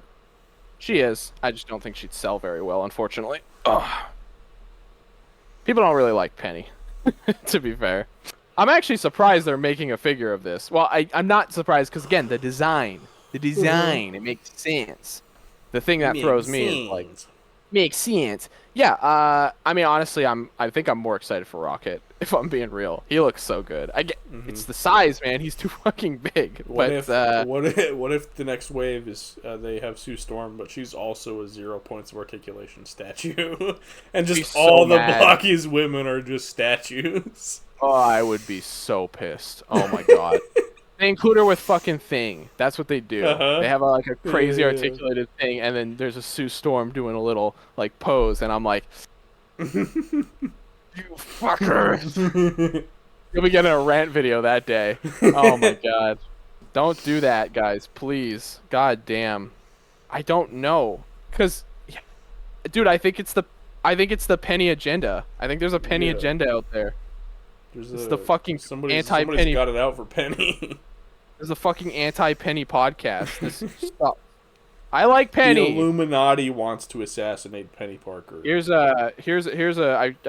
She is. I just don't think she'd sell very well, unfortunately. Ugh. People don't really like Penny, to be fair. I'm actually surprised they're making a figure of this. Well, I'm not surprised because, again, the design, it makes sense. The thing that throws me is, like, makes sense. Yeah, I mean, honestly, I think I'm more excited for Rocket, if I'm being real. He looks so good. It's the size, man. He's too fucking big. What if the next wave is they have Sue Storm, but she's also a 0 points of articulation statue, and just all the Blockies women are just statues? Oh, I would be so pissed. Oh my god. They include her with fucking Thing. That's what they do. They have a crazy articulated Thing, and then there's a Sue Storm doing a little, like, pose, and I'm like, you fuckers. You'll be getting a rant video that day. Oh my god. Don't do that, guys, please. God damn. I don't know. Because, dude, I think it's the Penny agenda. I think there's a Penny agenda out there. It's the fucking anti-Penny. Somebody's got it out for Penny. There's a fucking anti-Penny podcast. This stuff. I like Penny. The Illuminati wants to assassinate Penny Parker. Here's I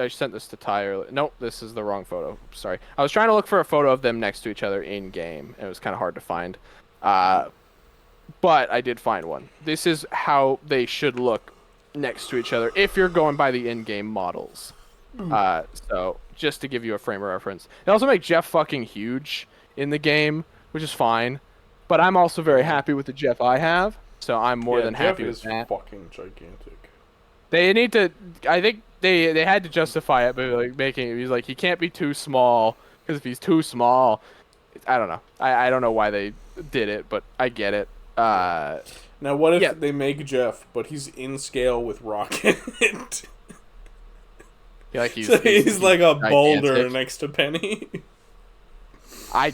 sent this to Tyler. Nope, this is the wrong photo. Sorry. I was trying to look for a photo of them next to each other in game. It was kind of hard to find. But I did find one. This is how they should look next to each other if you're going by the in-game models. So just to give you a frame of reference. They also make Jeff fucking huge in the game, which is fine. But I'm also very happy with the Jeff I have, so I'm more than happy with that. Jeff is fucking gigantic. They need to. I think they had to justify it by like making it. He's like he can't be too small because if he's too small, I don't know. I don't know why they did it, but I get it. Now what if they make Jeff, but he's in scale with Rocket? Like he's like a gigantic. boulder next to Penny. I'd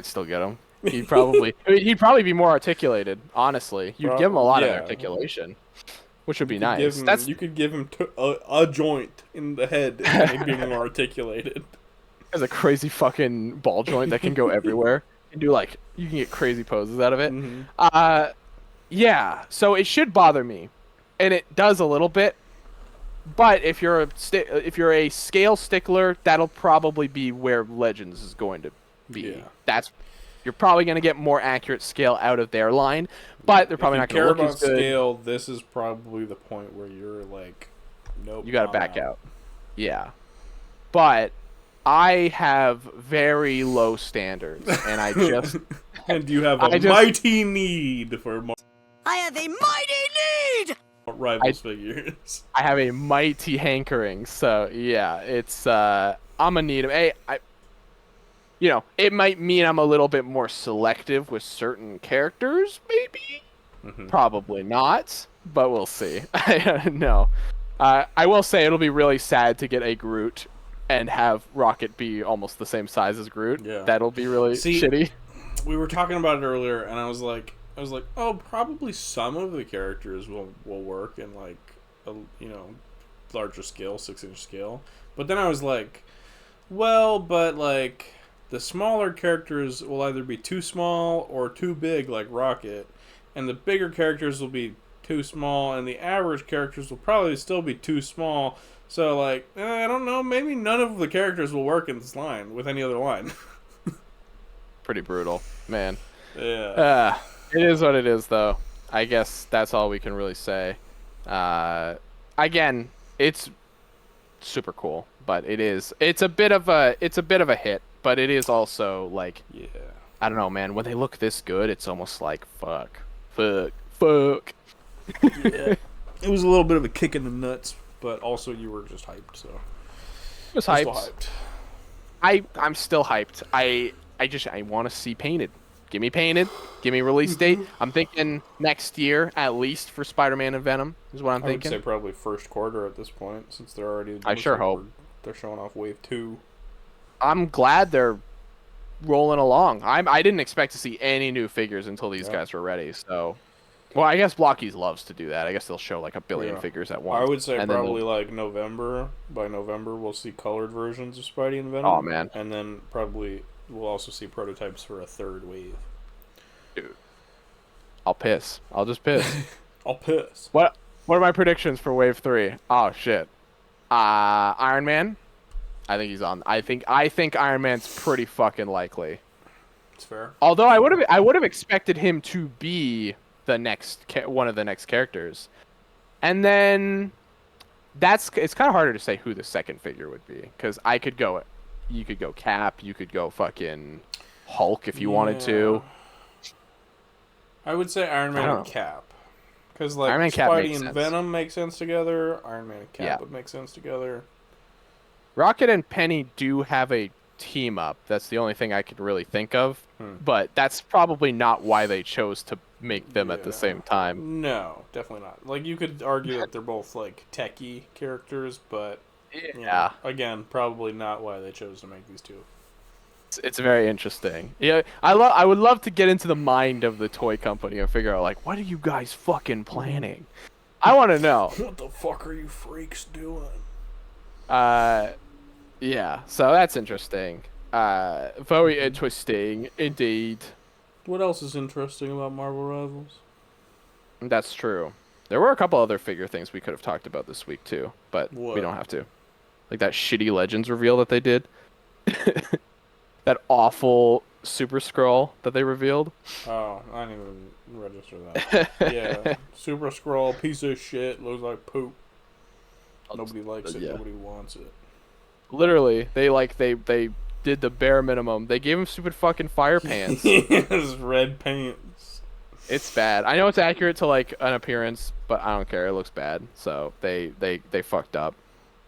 still get him. He'd probably be more articulated. Honestly, you'd give him a lot of articulation, which would be nice. You could give him a joint in the head and he'd be more articulated. There's a crazy fucking ball joint that can go everywhere. You can get crazy poses out of it. Mm-hmm. Yeah. So it should bother me, and it does a little bit. But if you're a scale stickler, that'll probably be where Legends is going to be. Yeah. You're probably going to get more accurate scale out of their line, but they're probably not going to look as good. If you care about scale, this is probably the point where you're like, nope. You got to back out. Yeah. But I have very low standards, and I just... and you have a mighty need for... I have a mighty need! Rivals figures. I have a mighty hankering, so yeah, it's I'm gonna need them. Hey, it might mean I'm a little bit more selective with certain characters, maybe. Mm-hmm. Probably not, but we'll see. I don't know. I will say it'll be really sad to get a Groot and have Rocket be almost the same size as Groot. Yeah. That'll be really shitty. We were talking about it earlier, and I was like, oh, probably some of the characters will work in like a larger scale, 6-inch scale. But then I was like, well, but like the smaller characters will either be too small or too big, like Rocket, and the bigger characters will be too small, and the average characters will probably still be too small. So like, I don't know, maybe none of the characters will work in this line with any other line. Pretty brutal, man. Yeah. It is what it is, though. I guess that's all we can really say. Again, it's super cool, but it's a bit of a hit, but it is also like, I don't know, man. When they look this good, it's almost like fuck. Yeah. It was a little bit of a kick in the nuts, but also you were just hyped, so. I was hyped. I'm still hyped. I want to see painted. Give me painted. Give me release date. I'm thinking next year, at least, for Spider-Man and Venom, is what I'm thinking. I would say probably first quarter at this point, since they're already... I sure hope. They're showing off Wave 2. I'm glad they're rolling along. I didn't expect to see any new figures until these guys were ready, so... Well, I guess Blockies loves to do that. I guess they'll show like 1 billion figures at once. I would say probably like November. By November, we'll see colored versions of Spidey and Venom. Oh, man. And then probably... we'll also see prototypes for a third wave. Dude. I'll piss. I'll just piss. I'll piss. What are my predictions for Wave 3? Oh, shit. Iron Man? I think he's on. I think Iron Man's pretty fucking likely. It's fair. Although I would have expected him to be the next one of the next characters. And then it's kind of harder to say who the second figure would be, cuz you could go Cap, you could go fucking Hulk if you wanted to. I would say Iron Man and Cap. Because like Spidey and Venom make sense together, Iron Man and Cap would make sense together. Rocket and Penny do have a team up. That's the only thing I could really think of. But that's probably not why they chose to make them at the same time. No, definitely not. Like, you could argue that they're both like techie characters, but again, probably not why they chose to make these two. It's very interesting. Yeah, I would love to get into the mind of the toy company and figure out like, what are you guys fucking planning? I want to know. What the fuck are you freaks doing? Yeah, so that's interesting. Very interesting indeed. What else is interesting about Marvel Rivals? That's true. There were a couple other figure things we could have talked about this week too, but we don't have to. Like that shitty Legends reveal that they did. That awful Super Skrull that they revealed. Oh, I didn't even register that. Yeah, Super Skrull, piece of shit, looks like poop. Nobody likes it. Nobody wants it. Literally, they did the bare minimum. They gave him stupid fucking fire pants. His red pants. It's bad. I know it's accurate to like an appearance, but I don't care. It looks bad. So they fucked up.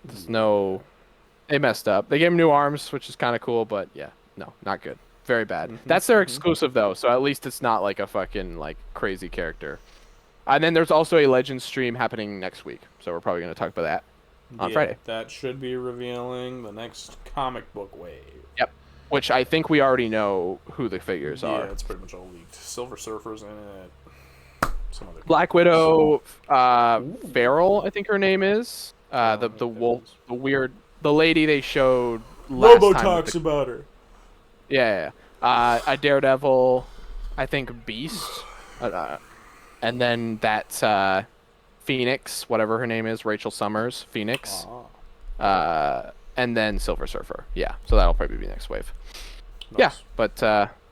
There's no, they messed up. They gave him new arms, which is kind of cool, but yeah, no, not good. Very bad. That's their exclusive though, so at least it's not like a fucking like crazy character. And then there's also a Legends stream happening next week, so we're probably gonna talk about that on Friday. That should be revealing the next comic book wave. Yep. Which I think we already know who the figures are. Yeah, it's pretty much all leaked. Silver Surfer's in it. Some other Black Widow, Farrell, I think her name is. The wolf, the lady they showed last Robo time. talks about her. Yeah. A Daredevil, I think Beast, and then that Phoenix, whatever her name is, Rachel Summers, Phoenix, and then Silver Surfer. Yeah, so that'll probably be next wave. Nice. Yeah, but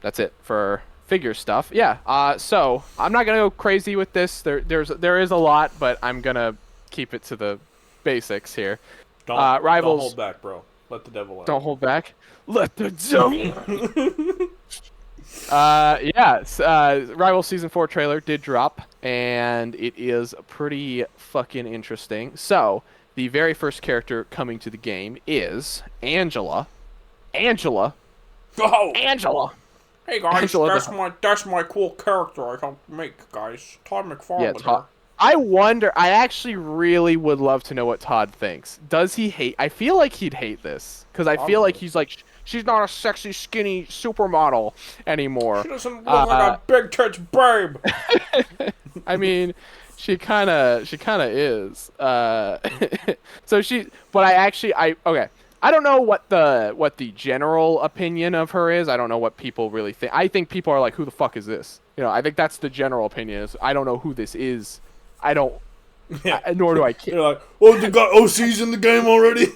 that's it for figure stuff. Yeah. So I'm not gonna go crazy with this. There is a lot, but I'm gonna keep it to the basics here. Rivals. Don't hold back, bro. Let the devil out. Don't hold back. Let the devil. Rival Season 4 trailer did drop, and it is pretty fucking interesting. So, the very first character coming to the game is Angela. Oh! Angela! Hey guys, Angela that's my cool character I helped make, guys. Todd McFarlane. Yeah, I wonder, I actually really would love to know what Todd thinks. Does he hate, I feel like he'd hate this, because I feel like he's like, she's not a sexy, skinny supermodel anymore. She doesn't look like a big tits babe. I mean, she kind of is. So okay. I don't know what the general opinion of her is. I don't know what people really think. I think people are like, who the fuck is this? You know, I think that's the general opinion. Is I don't know who this is. I don't. Yeah. Nor do I care. You're like, oh, they got OCs in the game already?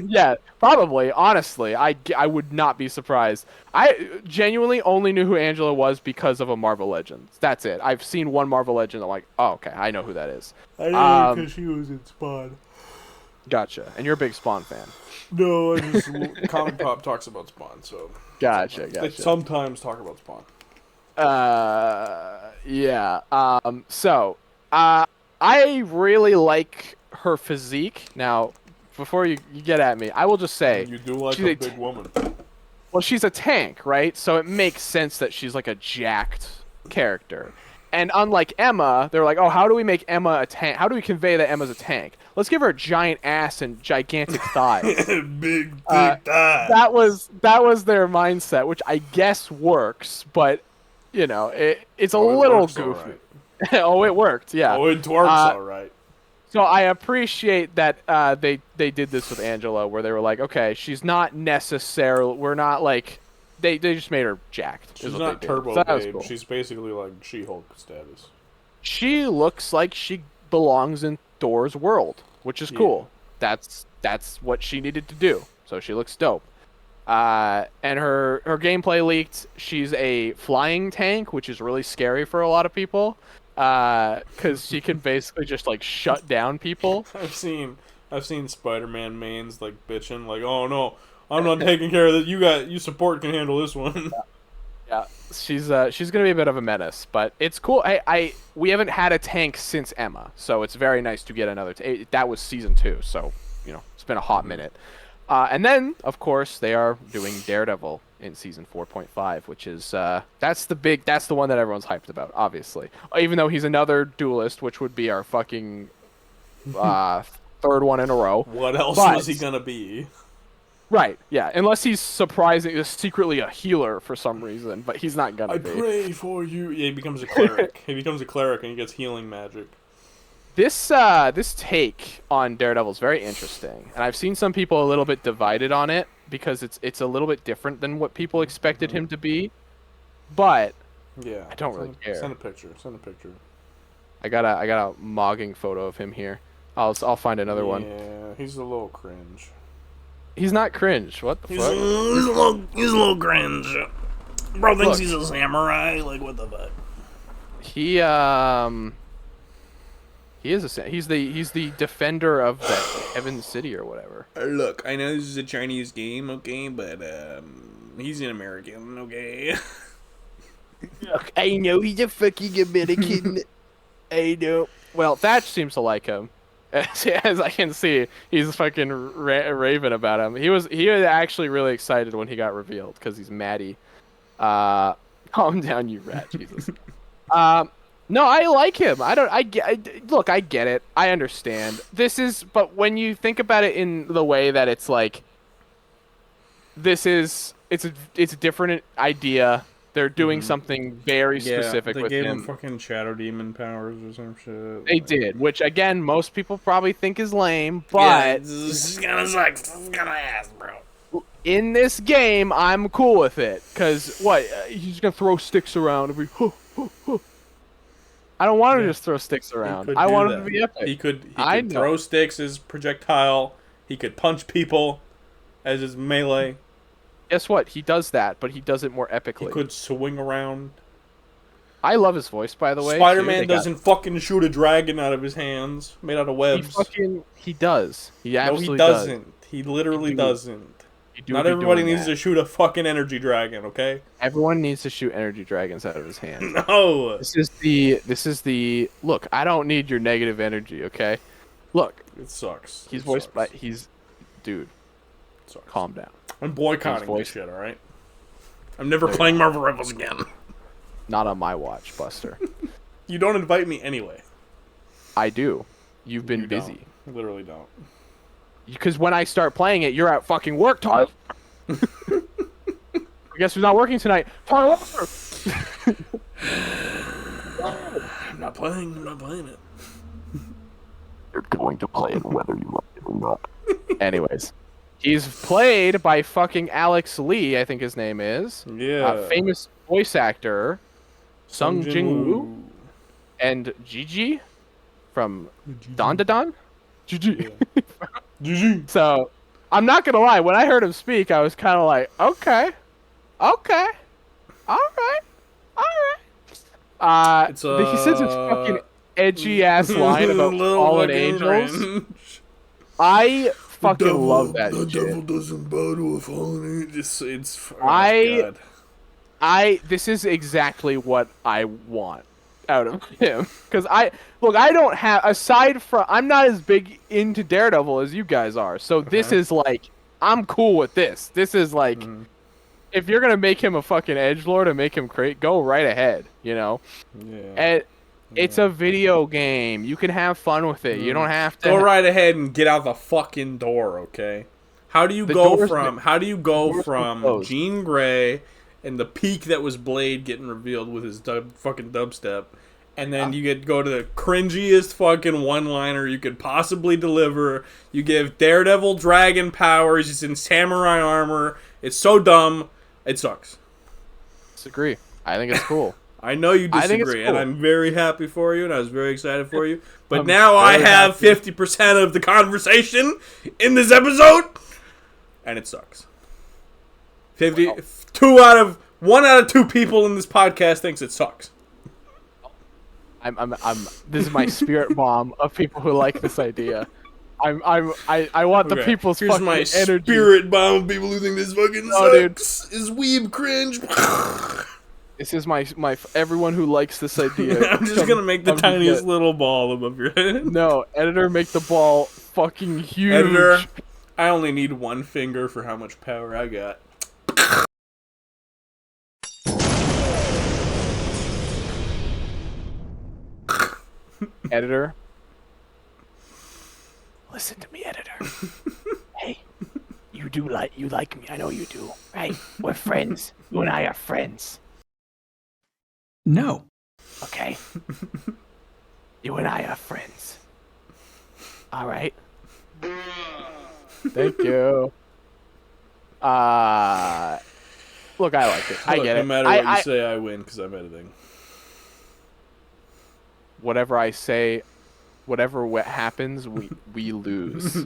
Yeah, probably. Honestly, I would not be surprised. I genuinely only knew who Angela was because of a Marvel Legends. That's it. I've seen one Marvel Legend. I'm like, oh, okay, I know who that is. I know because she was in Spawn. Gotcha. And you're a big Spawn fan. No, I just Comic Pop talks about Spawn, so. Gotcha. They sometimes talk about Spawn. Yeah. I really like her physique. Now, before you get at me, I will just say... You do like a big woman. Well, she's a tank, right? So it makes sense that she's like a jacked character. And unlike Emma, they're like, oh, how do we make Emma a tank? How do we convey that Emma's a tank? Let's give her a giant ass and gigantic thighs. Big thighs. That was their mindset, which I guess works, but, you know, it's a little goofy. Oh, it worked, yeah. Oh, it works all right. So I appreciate that they did this with Angela, where they were like, okay, she's not necessarily, we're not like, they just made her jacked. She's not Turbo Babe. Cool. She's basically like She-Hulk status. She looks like she belongs in Thor's world, which is cool. That's what she needed to do. So she looks dope. And her gameplay leaked. She's a flying tank, which is really scary for a lot of people. Because she can basically just like shut down people. I've seen Spider-Man mains like bitching, like, oh no, I'm not taking care of that. You support can handle this one. Yeah, she's gonna be a bit of a menace, but it's cool. We haven't had a tank since Emma, so it's very nice to get another. That was season 2, so you know it's been a hot minute. And then of course they are doing Daredevil in season 4.5, which is that's the one that everyone's hyped about, obviously. Even though he's another duelist, which would be our fucking third one in a row. What else was he gonna be? Right, yeah. Unless he's secretly a healer for some reason, but he's not gonna be. I pray for you. Yeah, he becomes a cleric. He becomes a cleric and he gets healing magic. This take on Daredevil is very interesting, and I've seen some people a little bit divided on it because it's a little bit different than what people expected him to be. But yeah, I don't really care. Send a picture. I got a mogging photo of him here. I'll find another one. Yeah, he's a little cringe. He's not cringe. What the fuck? He's a little cringe. Bro thinks he's a samurai. Like, what the fuck? He is he's the defender of the Heaven City or whatever. Look, I know this is a Chinese game, okay, but he's an American, okay. Look, I know he's a fucking American. I know. Well, Thatch seems to like him. As I can see, he's fucking raving about him. He was actually really excited when he got revealed because he's Maddie. Calm down, you rat, Jesus. No, I like him. Look, I get it. I understand. But when you think about it in the way that it's like, it's a different idea. They're doing something very specific with him. They gave him fucking Shadow Demon powers or some shit. They did, which again, most people probably think is lame, but this kind of sucks. This is kind of ass, bro. In this game, I'm cool with it. Cause what? He's gonna throw sticks around and be. I don't want to just throw sticks around. I want him to be epic. He could throw sticks as projectile. He could punch people as his melee. Guess what? He does that, but he does it more epically. He could swing around. I love his voice, by the way. Spider-Man doesn't fucking shoot a dragon out of his hands, made out of webs. He does. He absolutely does. No, he doesn't. He literally doesn't. Not everybody needs to shoot a fucking energy dragon, okay? Everyone needs to shoot energy dragons out of his hands. No. This is the look. I don't need your negative energy, okay? Look. It sucks. He's voiced by dude. Calm down. I'm boycotting this shit, alright? I'm never playing Marvel Rivals again. Not on my watch, Buster. You don't invite me anyway. I do. You've been busy. I literally don't. Because when I start playing it, you're at fucking work, Tyler. I guess who's not working tonight? Tyler. I'm not playing it. You're going to play it whether you like it or not. Anyways. He's played by fucking Alex Lee, I think his name is. Yeah. Famous voice actor, Sung Jin Woo, and Gigi from Don Da Don. Gigi. Gigi. So, I'm not gonna lie. When I heard him speak, I was kind of like, okay, all right. He says his fucking edgy ass line about fallen angels. I fucking love that shit. The devil doesn't bow to a fallen angel. This is exactly what I want out of him. Because I don't have, aside from, I'm not as big into Daredevil as you guys are. So this is like, I'm cool with this. This is like, if you're going to make him a fucking edgelord and make him great, go right ahead, you know? Yeah. And it's a video game. You can have fun with it. You don't have to go right ahead and get out the fucking door, okay? How do you go from Jean Grey and the peak that was Blade getting revealed with his fucking dubstep, and then you go to the cringiest fucking one-liner you could possibly deliver. You give Daredevil dragon powers. He's in samurai armor. It's so dumb. It sucks. Disagree. I think it's cool. I know you disagree, and I'm very happy for you, and I was very excited for you. But now I have 50% of the conversation in this episode, and it sucks. 1 out of 2 people in this podcast thinks it sucks. This is my spirit bomb of people who like this idea. I want the people's Here's fucking my energy. Spirit bomb of people who think this fucking sucks. Is weeb cringe. This is my everyone who likes this idea. I'm just gonna make the tiniest little ball above your head. No, editor, make the ball fucking huge. Editor, I only need 1 finger for how much power I got. Editor, listen to me, editor. Hey, you like me. I know you do. Right? We're friends. You and I are friends. No. Okay. You and I are friends. All right. Thank you. Look, I like it. I get it. No matter what you say, I win because I'm editing. Whatever I say, whatever happens, we lose.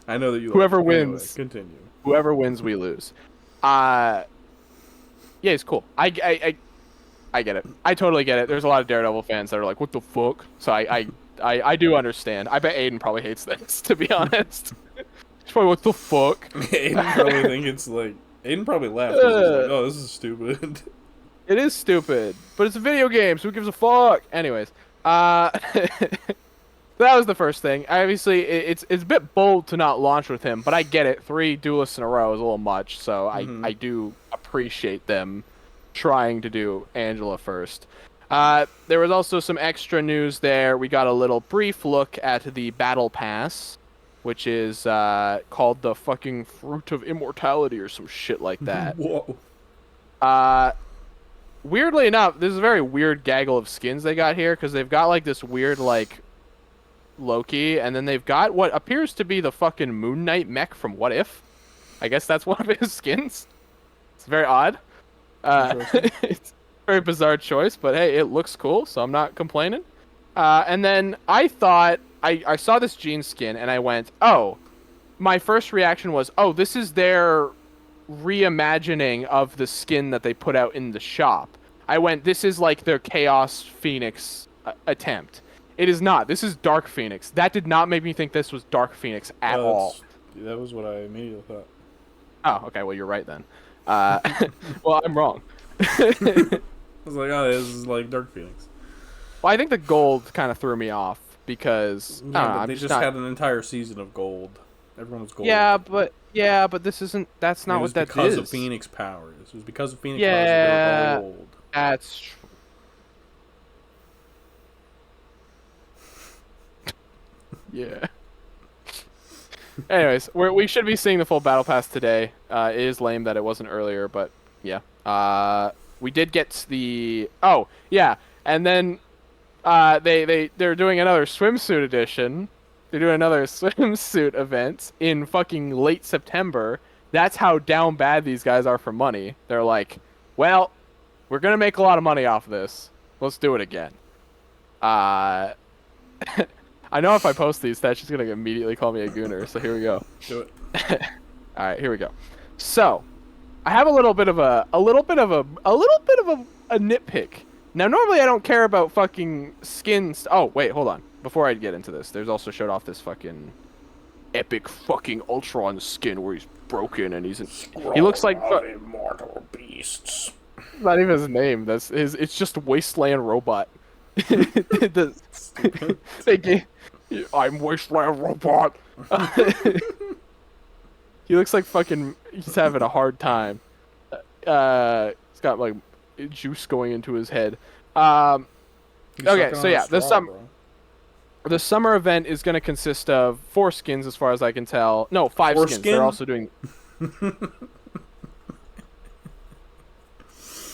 I know that you. Whoever wins. Anyway, continue. Whoever wins, we lose. Yeah, it's cool. I get it. I totally get it. There's a lot of Daredevil fans that are like, "What the fuck?" So I do understand. I bet Aiden probably hates this, to be honest. He's probably, "What the fuck?" Aiden probably think it's like Aiden probably laughed. 'Cause he's like, oh, this is stupid. It is stupid, but it's a video game, so who gives a fuck? Anyways, that was the first thing. Obviously, it's a bit bold to not launch with him, but I get it. 3 duelists in a row is a little much, so I do appreciate them trying to do Angela first. There was also some extra news there. We got a little brief look at the Battle Pass, which is called the fucking Fruit of Immortality or some shit like that. Whoa. Weirdly enough, this is a very weird gaggle of skins they got here, because they've got like this weird like Loki, and then they've got what appears to be the fucking Moon Knight mech from What If. I guess that's one of his skins. It's very odd. It's a very bizarre choice, but hey, it looks cool, so I'm not complaining. And then I thought, I saw this Jean skin, and I went, oh, my first reaction was, oh, this is their reimagining of the skin that they put out in the shop. I went, this is like their Chaos Phoenix attempt. It is not. This is Dark Phoenix. That did not make me think this was Dark Phoenix at all. That was what I immediately thought. Oh, okay. Well, you're right then. Well, I'm wrong. I was like, oh, this is like Dark Phoenix. Well, I think the gold kind of threw me off because But they just had an entire season of gold. Everyone was gold. Yeah, but this isn't. That's not what that is. It was because of Phoenix powers. It was because of Phoenix powers Yeah, that they were gold. that's true. Yeah. Anyways, we should be seeing the full battle pass today. It is lame that it wasn't earlier, but yeah. We did get the and then they're doing another swimsuit edition. They're doing another swimsuit event in fucking late September. That's how down bad these guys are for money. They're like, well, we're gonna make a lot of money off of this. Let's do it again. I know if I post these, that's just gonna immediately call me a gooner. So here we go. Do it. All right, here we go. So, I have a little bit of a nitpick. Now, normally I don't care about fucking skins. Oh, wait, hold on. Before I get into this, there's also showed off this fucking epic fucking Ultron skin where he's broken and he looks like immortal beasts. Not even his name. That's his. It's just Wasteland Robot. I'm Wasteland Robot. He looks like fucking. He's having a hard time. He's got like juice going into his head. Okay, so yeah, the summer event is going to consist of 4 skins, as far as I can tell. No, 5 skins. They're also doing.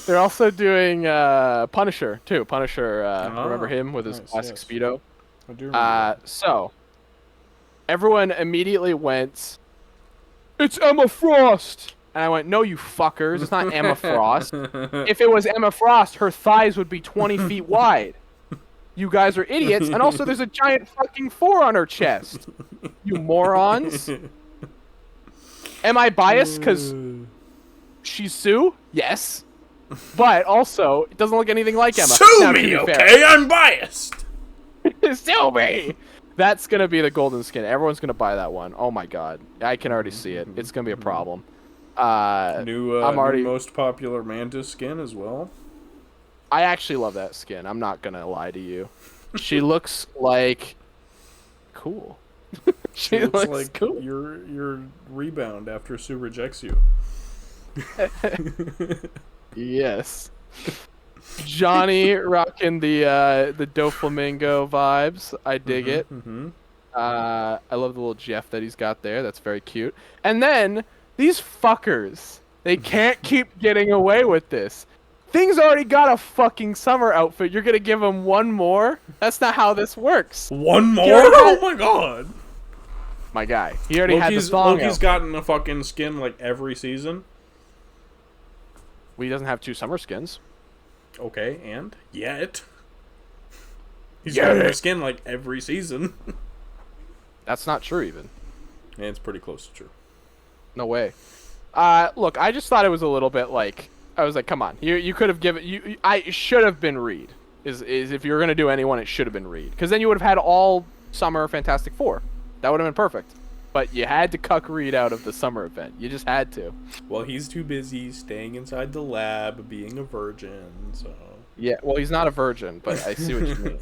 They're also doing Punisher too. Punisher, remember him with his classic Speedo? I do remember. So everyone immediately went, "It's Emma Frost!" And I went, "No, you fuckers! It's not Emma Frost. If it was Emma Frost, her thighs would be 20 feet wide. You guys are idiots. And also, there's a giant fucking 4 on her chest. You morons! Am I biased because she's Sue? Yes." But also, it doesn't look anything like Emma. Sue me, okay? I'm biased. Sue me. That's gonna be the golden skin. Everyone's gonna buy that one. Oh my god, I can already see it. It's gonna be a problem. New most popular Mantis skin as well. I actually love that skin. I'm not gonna lie to you. She looks like cool. She looks like cool. Your rebound after Sue rejects you. Yes. Johnny rocking the Doflamingo vibes. I dig it. I love the little Jeff that he's got there. That's very cute. And then these fuckers, they can't keep getting away with this. Thing's already got a fucking summer outfit. You're gonna give him one more? That's not how this works. One more? Oh my god. My guy. He already had the thong Loki's gotten a fucking skin like every season. Well, he doesn't have 2 summer skins. Okay, and yet he's gotten a skin like every season. That's not true, even. Yeah, it's pretty close to true. No way. Look, I just thought it was a little bit like, I was like, come on, you could have given I should have been Reed. Is if you were gonna do anyone, it should have been Reed, because then you would have had all summer Fantastic Four. That would have been perfect. but you had to cuck Reed out of the summer event. You just had to. Well, he's too busy staying inside the lab, being a virgin, so... Yeah, well, he's not a virgin, but I see what you mean.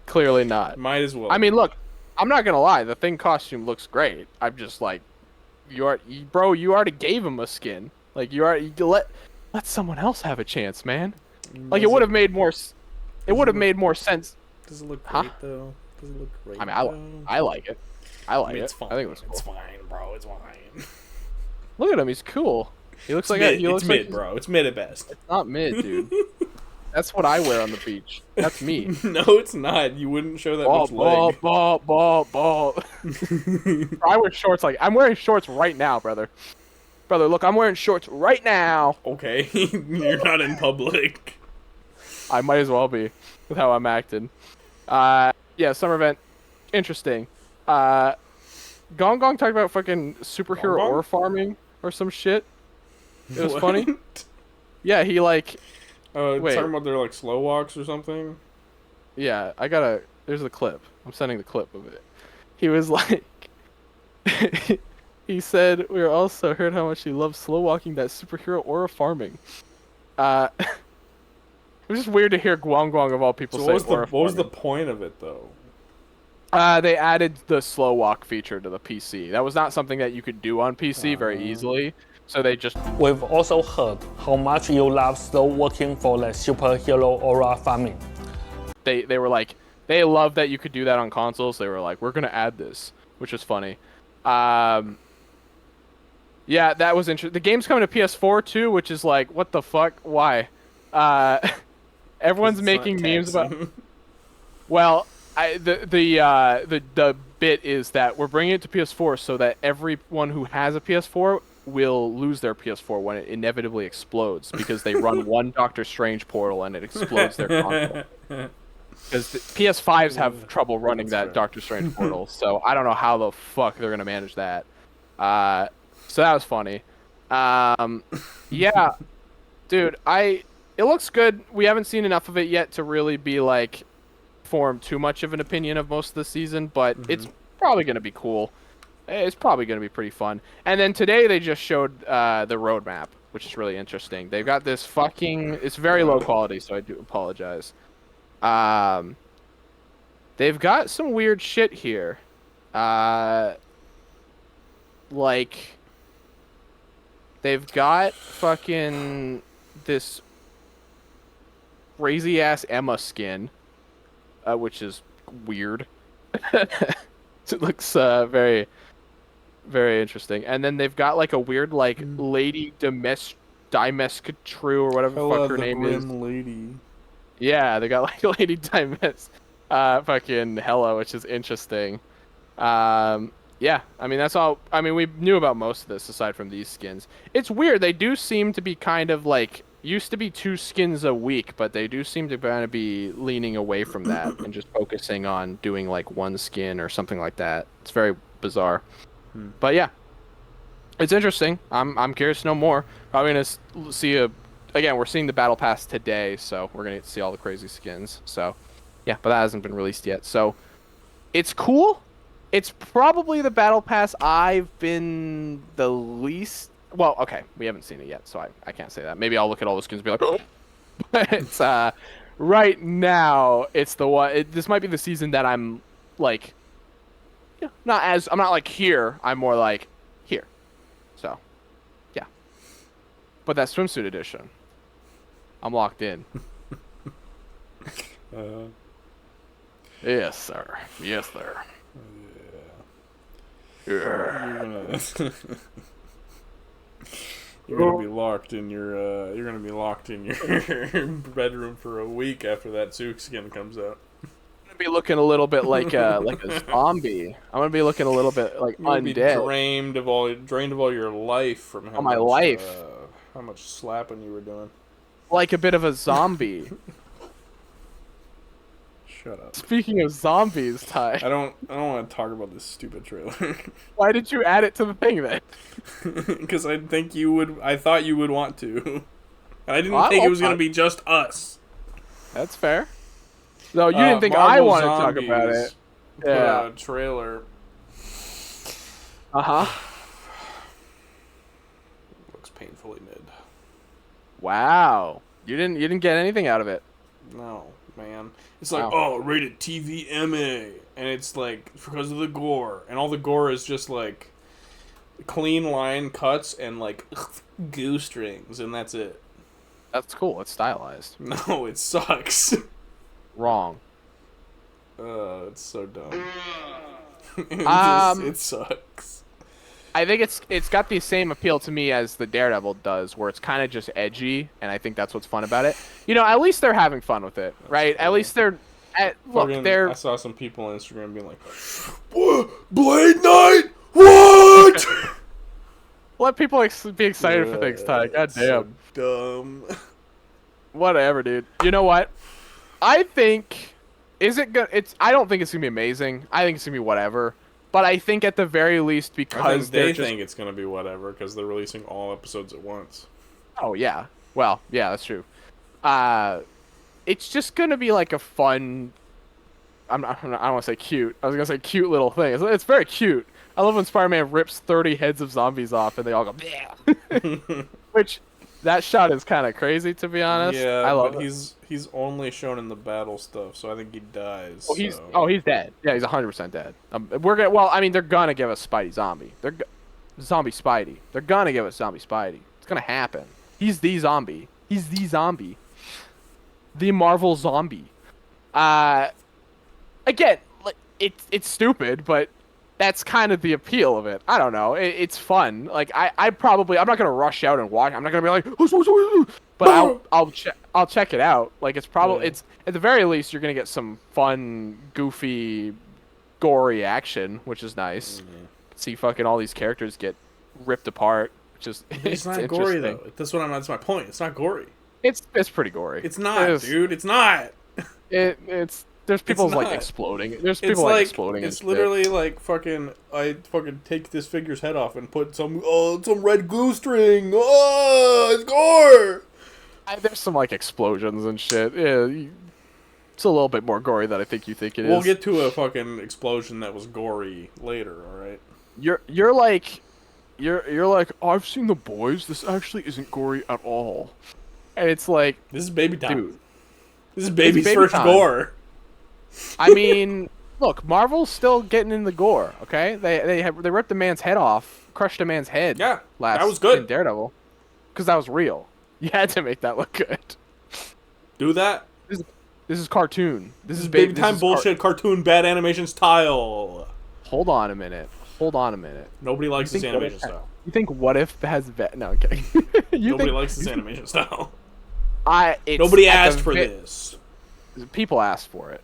Clearly not. Might as well. I mean, look, I'm not gonna lie. The Thing costume looks great. I'm just like, you already gave him a skin. Like, you let someone else have a chance, man. Like, it would have made more. It would have made more sense. Does it look great though? Does it look great? I mean, I like it. I like it. It's fine. I think it looks cool. It's fine, bro. It's fine. Look at him. He's cool. He looks like it's mid, bro. It's mid at best. It's not mid, dude. That's what I wear on the beach. That's me. No, it's not. You wouldn't show that much leg. Ball. I wear shorts like I'm wearing shorts right now, brother. Brother, look, I'm wearing shorts right now. Okay, you're not in public. I might as well be with how I'm acting. Yeah, summer event, interesting. Gong Gong talked about fucking superhero ore farming or some shit. It was funny. Yeah, he like. Wait. Talking about their like slow walks or something. Yeah, there's a clip. I'm sending the clip of it. He was like, he said, we also heard how much he loves slow walking that superhero aura farming. It was just weird to hear Guang Guang of all people say what was the point of it though? They added the slow walk feature to the PC. That was not something that you could do on PC very easily. So they just... We've also heard how much you love slow walking for the superhero aura farming. They were like, they loved that you could do that on consoles. They were like, we're going to add this, which is funny. Yeah, that was interesting. The game's coming to PS4 too, which is like, what the fuck? Why? Everyone's making memes about... Well, the bit is that we're bringing it to PS4 so that everyone who has a PS4 will lose their PS4 when it inevitably explodes because they run one Doctor Strange portal and it explodes their console. Because the PS5s have trouble running that Doctor Strange portal, so I don't know how the fuck they're gonna manage that. So that was funny. Yeah, dude, it looks good. We haven't seen enough of it yet to really be like form too much of an opinion of most of the season, but it's probably gonna be cool. It's probably going to be pretty fun. And then today they just showed the roadmap, which is really interesting. They've got this fucking... It's very low quality, so I do apologize. They've got some weird shit here. Like... They've got fucking this crazy-ass Emma skin, which is weird. It looks very... very interesting. And then they've got like a weird like Lady Dimescatru or whatever the fuck her name is. Lady. Yeah, they got like Lady Dimes fucking Hella, which is interesting. Yeah, I mean that's all. I mean we knew about most of this aside from these skins. It's weird. They do seem to be kind of like used to be 2 skins a week, but they do seem to kind of be leaning away from that and just focusing on doing like 1 skin or something like that. It's very bizarre. But yeah, it's interesting. I'm curious to know more. Probably gonna see again. We're seeing the battle pass today, so we're gonna get to see all the crazy skins. So yeah, but that hasn't been released yet. So it's cool. It's probably the battle pass I've been the least. Well, okay, we haven't seen it yet, so I can't say that. Maybe I'll look at all the skins and be like, oh. But it's right now it's the one. This might be the season that I'm like. I'm not like here. I'm more like here. So, yeah. But that swimsuit edition, I'm locked in. Yes, sir. Yes, sir. Yeah. You're gonna be locked in your. You're gonna be locked in your bedroom for a week after that Zook skin comes out. Be looking a little bit like a zombie. I'm gonna be looking a little bit like undead. Be drained of all your life from how much, how much slapping you were doing. Like a bit of a zombie. Shut up. Speaking of zombies, Ty. I don't want to talk about this stupid trailer. Why did you add it to the thing then? Because I think you would. I thought you would want to. I didn't think it was gonna be just us. That's fair. No, you didn't think I wanted to talk about it. Put out a trailer. Uh-huh. Looks painfully mid. Wow. You didn't get anything out of it. No, man. It's like, Wow. oh, rated TV MA. And it's like, because of the gore. And all the gore is just like clean line cuts and like goo strings. And that's it. That's cool. It's stylized. No, it sucks. Wrong. It's so dumb. It sucks. I think it's got the same appeal to me as the Daredevil does, where it's kind of just edgy, and I think that's what's fun about it. You know, at least they're having fun with it, right? At least they're... they're... I saw some people on Instagram being like, what? Blade Knight? What? Let people be excited for things, Ty. God damn. So dumb. Whatever, dude. You know what? I think... I don't think it's going to be amazing. I think it's going to be whatever. But I think at the very least, because they think it's going to be whatever, because they're releasing all episodes at once. Oh, yeah. Well, yeah, that's true. It's just going to be like a fun... I don't want to say cute. I was going to say cute little thing. It's very cute. I love when Spider-Man rips 30 heads of zombies off and they all go... Bleh. Which, that shot is kind of crazy, to be honest. Yeah, I love but he's only shown in the battle stuff, so I think he dies. He's dead. Yeah, he's 100% dead. They're gonna give us Spidey zombie. Zombie Spidey. They're gonna give us zombie Spidey. It's gonna happen. He's the zombie. He's the zombie. The Marvel zombie. Again, like it's stupid, but that's kind of the appeal of it. I don't know. It's fun. Like I'm not gonna rush out and watch. I'm not gonna be like, but I'll check it out. Like it's at the very least you're gonna get some fun, goofy, gory action, which is nice. Mm-hmm. See fucking all these characters get ripped apart, which is it's not gory though. That's my point. It's not gory. It's pretty gory. It's not, dude. It's not. There's people like exploding. There's people exploding. It's literally like I take this figure's head off and put some red glue string. Oh, it's gore. There's some like explosions and shit. Yeah, it's a little bit more gory than I think you think it is. We'll get to a fucking explosion that was gory later. All right. You're like, I've seen The Boys. This actually isn't gory at all. And it's like, this is baby time. Dude, this is baby's first gore. I mean, look, Marvel's still getting in the gore. Okay, they ripped a man's head off, crushed a man's head. Yeah, that was good. In Daredevil, because that was real. You had to make that look good. Do that. This is cartoon. This is baby time bullshit. Cartoon bad animation style. Hold on a minute. Nobody likes this animation style. You think What If has no? Okay. Nobody likes this animation style. Nobody asked for this. People asked for it.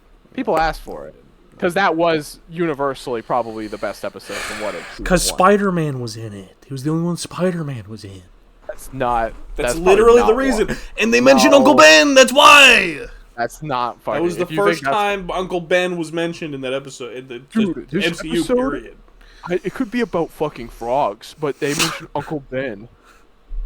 Because that was universally probably the best episode from What If. Because Spider-Man was in it. He was the only one Spider-Man was in. That's literally the reason. And they mentioned Uncle Ben. That's why. That's not funny. That was the first time Uncle Ben was mentioned in that episode. In the MCU period. It could be about fucking frogs, but they mentioned Uncle Ben.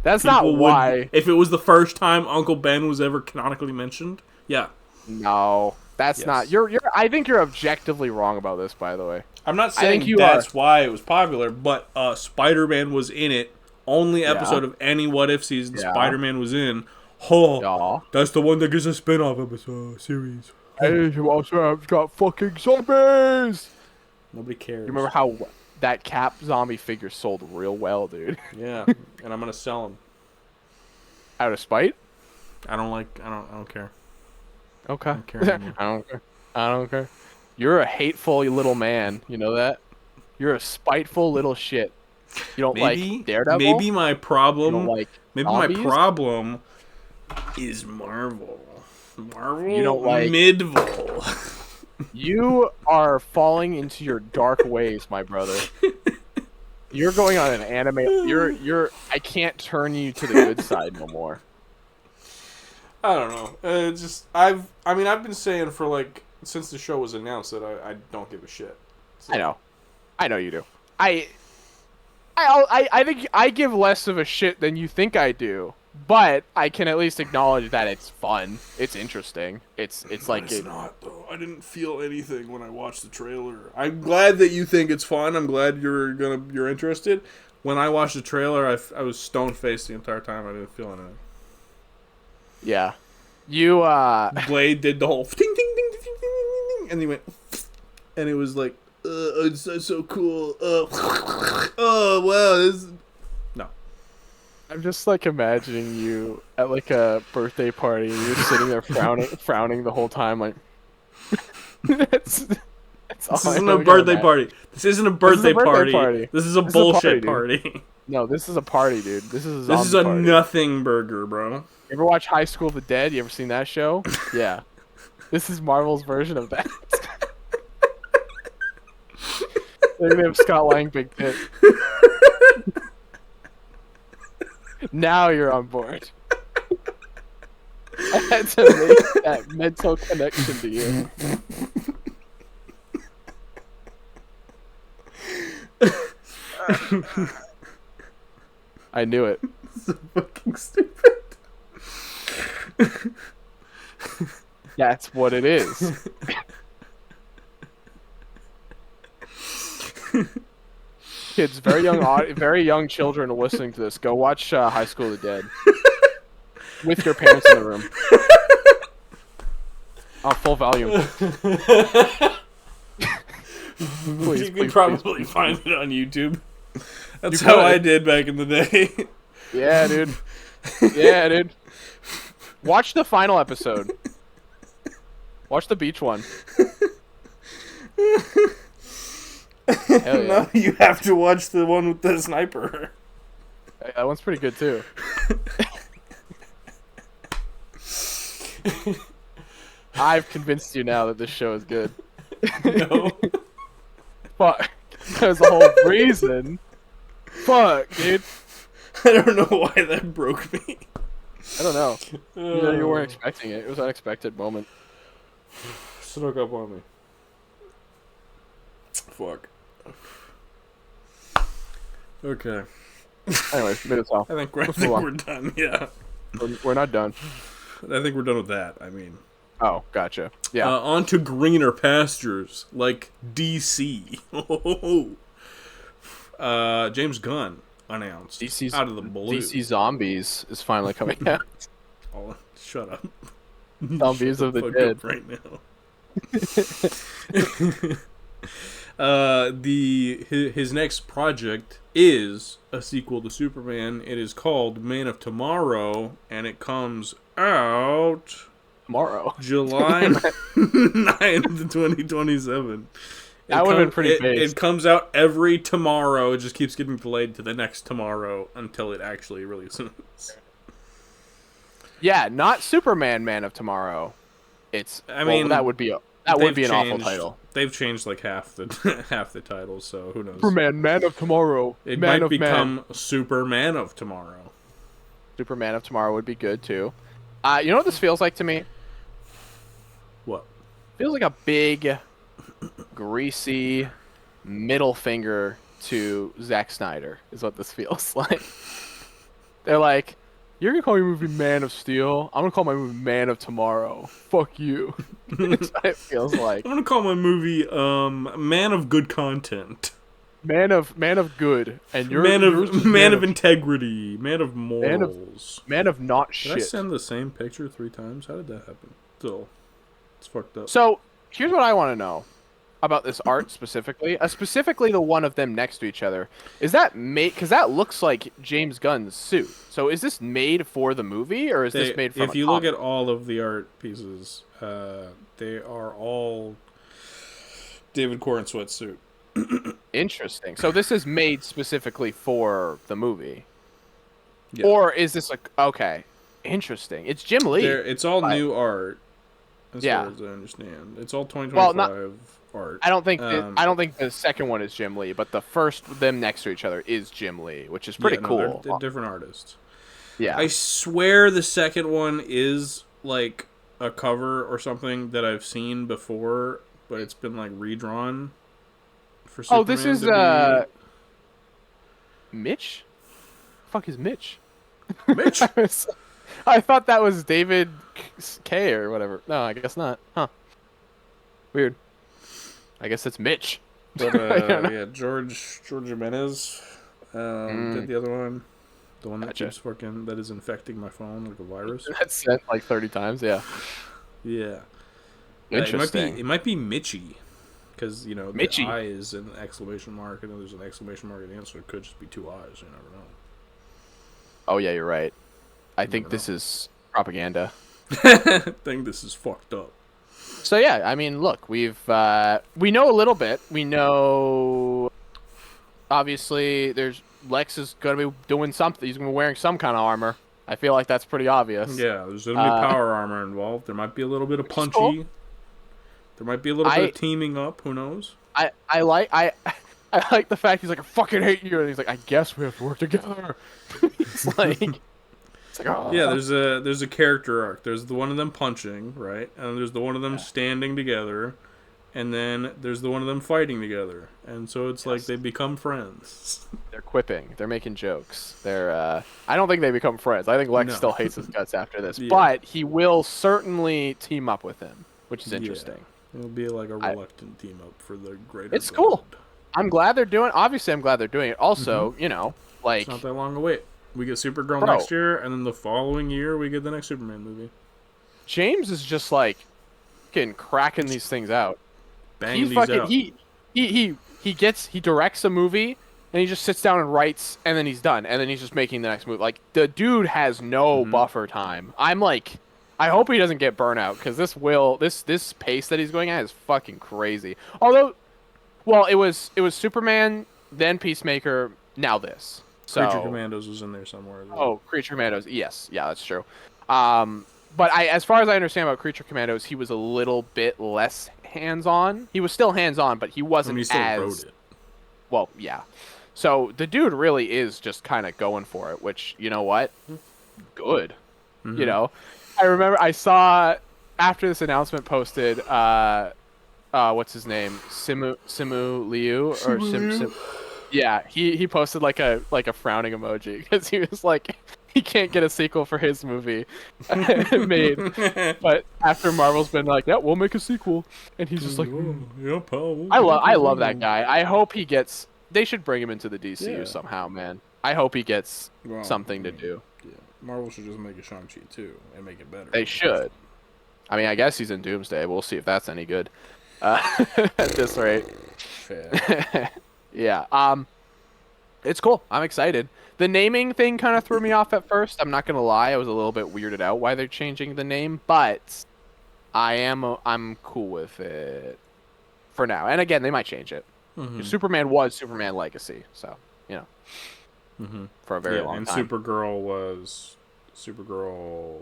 That's not why. If it was the first time Uncle Ben was ever canonically mentioned, yeah. No, that's not. I think you're objectively wrong about this. By the way, I'm not saying that's why it was popular, but Spider-Man was in it. Only episode of any What If season Spider-Man was in. That's the one that gets a spin-off episode series. Hey, you also have got fucking zombies. Nobody cares. You remember how that Cap zombie figure sold real well, dude? Yeah, and I'm gonna sell him. Out of spite? I don't care. Okay. I don't care anymore. I don't care. You're a hateful little man. You know that? You're a spiteful little shit. You don't like Daredevil? Maybe my problem. You don't like my problem is Marvel. You don't like Midville. You are falling into your dark ways, my brother. You're going on an anime. I can't turn you to the good side no more. I don't know. I've been saying for since the show was announced that I don't give a shit. So. I know you do. I think I give less of a shit than you think I do. But I can at least acknowledge that it's fun. It's interesting. It's like It's not though. I didn't feel anything when I watched the trailer. I'm glad that you think it's fun. I'm glad you're interested. When I watched the trailer, I was stone faced the entire time. I didn't feel anything. Yeah. You Blade did the whole ding ding ding ding ding ding ding, and he went, and it was like, it's so cool. Oh wow, this. No. I'm just like imagining you at like a birthday party and you're sitting there frowning the whole time like that's all This I isn't know a you're birthday at. party. This isn't a birthday birthday party. party. This is a This is a bullshit party, party. No, this is a party, dude. This is a This is a party. nothing burger, bro. You ever watch High School of the Dead? You ever seen that show? Yeah. This is Marvel's version of that. They're gonna have Scott Lang Big Tit. Now you're on board. I had to make that mental connection to you. I knew it. So fucking stupid. That's what it is. Kids, very young children listening to this, go watch High School of the Dead with your parents in the room on full volume. You can probably find it on YouTube. That's how I did back in the day. Yeah, dude. Yeah, dude. Watch the final episode. Watch the beach one. Hell yeah. No, you have to watch the one with the sniper. Hey, that one's pretty good too. I've convinced you now that this show is good. No. Fuck. There's a whole reason. Fuck, dude. I don't know why that broke me. I don't know. You weren't expecting it. It was an unexpected moment. Snuck up on me. Fuck. Okay. Anyway, minutes off. I think we're done. Yeah. We're not done. I think we're done with that. I mean. Oh, gotcha. Yeah. On to greener pastures, like DC. James Gunn announced DC's, out of the blue. DC Zombies is finally coming out. Oh, shut up. Zombies of the Dead. Right now. His next project is a sequel to Superman. It is called Man of Tomorrow, and it comes out Tomorrow. July 9th, 2027. That would have been pretty big. It comes out every tomorrow. It just keeps getting delayed to the next tomorrow until it actually releases. Yeah, not Superman Man of Tomorrow. It's I mean, that would be an awful title. They've changed like half the titles, so who knows? Superman Man of Tomorrow. It Man might of become Man. Superman of Tomorrow. Superman of Tomorrow would be good too. You know what this feels like to me? What? Feels like a big, greasy middle finger to Zack Snyder is what this feels like. They're like, you're gonna call your movie Man of Steel? I'm gonna call my movie Man of Tomorrow. Fuck you. That's what it feels like. I'm gonna call my movie Man of Good Content. Man of good, and you're Man of integrity, Man of morals, Man of not Did shit. I send the same picture 3 times? How did that happen? Still, it's fucked up. So here's what I want to know about this art specifically. Specifically, the one of them next to each other. Is that made? Because that looks like James Gunn's suit. So is this made for the movie, or is this made from? If you look at all of the art pieces, they are all David Corn sweatsuit. Interesting. So this is made specifically for the movie, Yeah. or is this like okay? Interesting. It's Jim Lee. It's all new art, as Yeah. far as I understand. It's all 2025 art. I don't think the second one is Jim Lee, but the first them next to each other is Jim Lee, which is pretty cool. They're different artists. Yeah. I swear the second one is like a cover or something that I've seen before, but it's been like redrawn for Superman. Oh, this is to be... Mitch? Fuck is Mitch? Mitch. I thought that was David K or whatever. No, I guess not. Huh. Weird. I guess it's Mitch. But yeah, George Jimenez did the other one. The one that keeps fucking, that is infecting my phone like a virus. That's said like 30 times, yeah. Yeah. Interesting. It might be Mitchie. Because, you know, the Mitchie. I is an exclamation mark, and then there's an exclamation mark at the end, so it could just be 2 I's. You never know. Oh, yeah, you're right. I think this is propaganda. I think this is fucked up. So, yeah, I mean, look, we know a little bit. We know, obviously, Lex is going to be doing something. He's going to be wearing some kind of armor. I feel like that's pretty obvious. Yeah, there's going to be power armor involved. There might be a little bit of punchy. Cool. There might be a little bit of teaming up. Who knows? I like the fact he's like, I fucking hate you, and he's like, I guess we have to work together. It's like, oh. Yeah, there's a character arc. There's the one of them punching, right, and there's the one of them standing together, and then there's the one of them fighting together, and so it's like they become friends. They're quipping. They're making jokes. I don't think they become friends. I think Lex still hates his guts after this, but he will certainly team up with him, which is interesting. Yeah. It'll be like a reluctant team up for the greater. It's cool. I'm glad they're doing. Obviously, I'm glad they're doing it. Also, you know, like it's not that long to wait. We get Supergirl next year, and then the following year we get the next Superman movie. James is just like fucking cracking these things out. Bang these out. He directs a movie and he just sits down and writes, and then he's done, and then he's just making the next movie. Like the dude has no buffer time. I'm like, I hope he doesn't get burnout, because this pace that he's going at is fucking crazy. Although, well, it was Superman, then Peacemaker, now this. So, Creature Commandos was in there somewhere as well. Oh, Creature Commandos, yes, yeah, that's true. But as far as I understand about Creature Commandos, he was a little bit less hands-on. He was still hands-on, but he wasn't he still wrote it. Well, yeah. So the dude really is just kind of going for it, which, you know what? Good. You know? I remember I saw, after this announcement posted, what's his name? Simu Liu? Or Sim. Yeah, he posted like a frowning emoji, because he was like, he can't get a sequel for his movie made. But after Marvel's been like, yeah, we'll make a sequel, and he's just like, yeah, pal. I love that guy. I hope he gets. They should bring him into the DCU somehow, man. I hope he gets something to do. Yeah, Marvel should just make a Shang-Chi too and make it better. They should. I mean, I guess he's in Doomsday. We'll see if that's any good. At this rate. Fair. Yeah. It's cool. I'm excited. The naming thing kind of threw me off at first. I'm not gonna lie. I was a little bit weirded out why they're changing the name, but I'm cool with it for now. And again, they might change it. Superman was Superman Legacy, so you know, for a very long time. And Supergirl was Supergirl.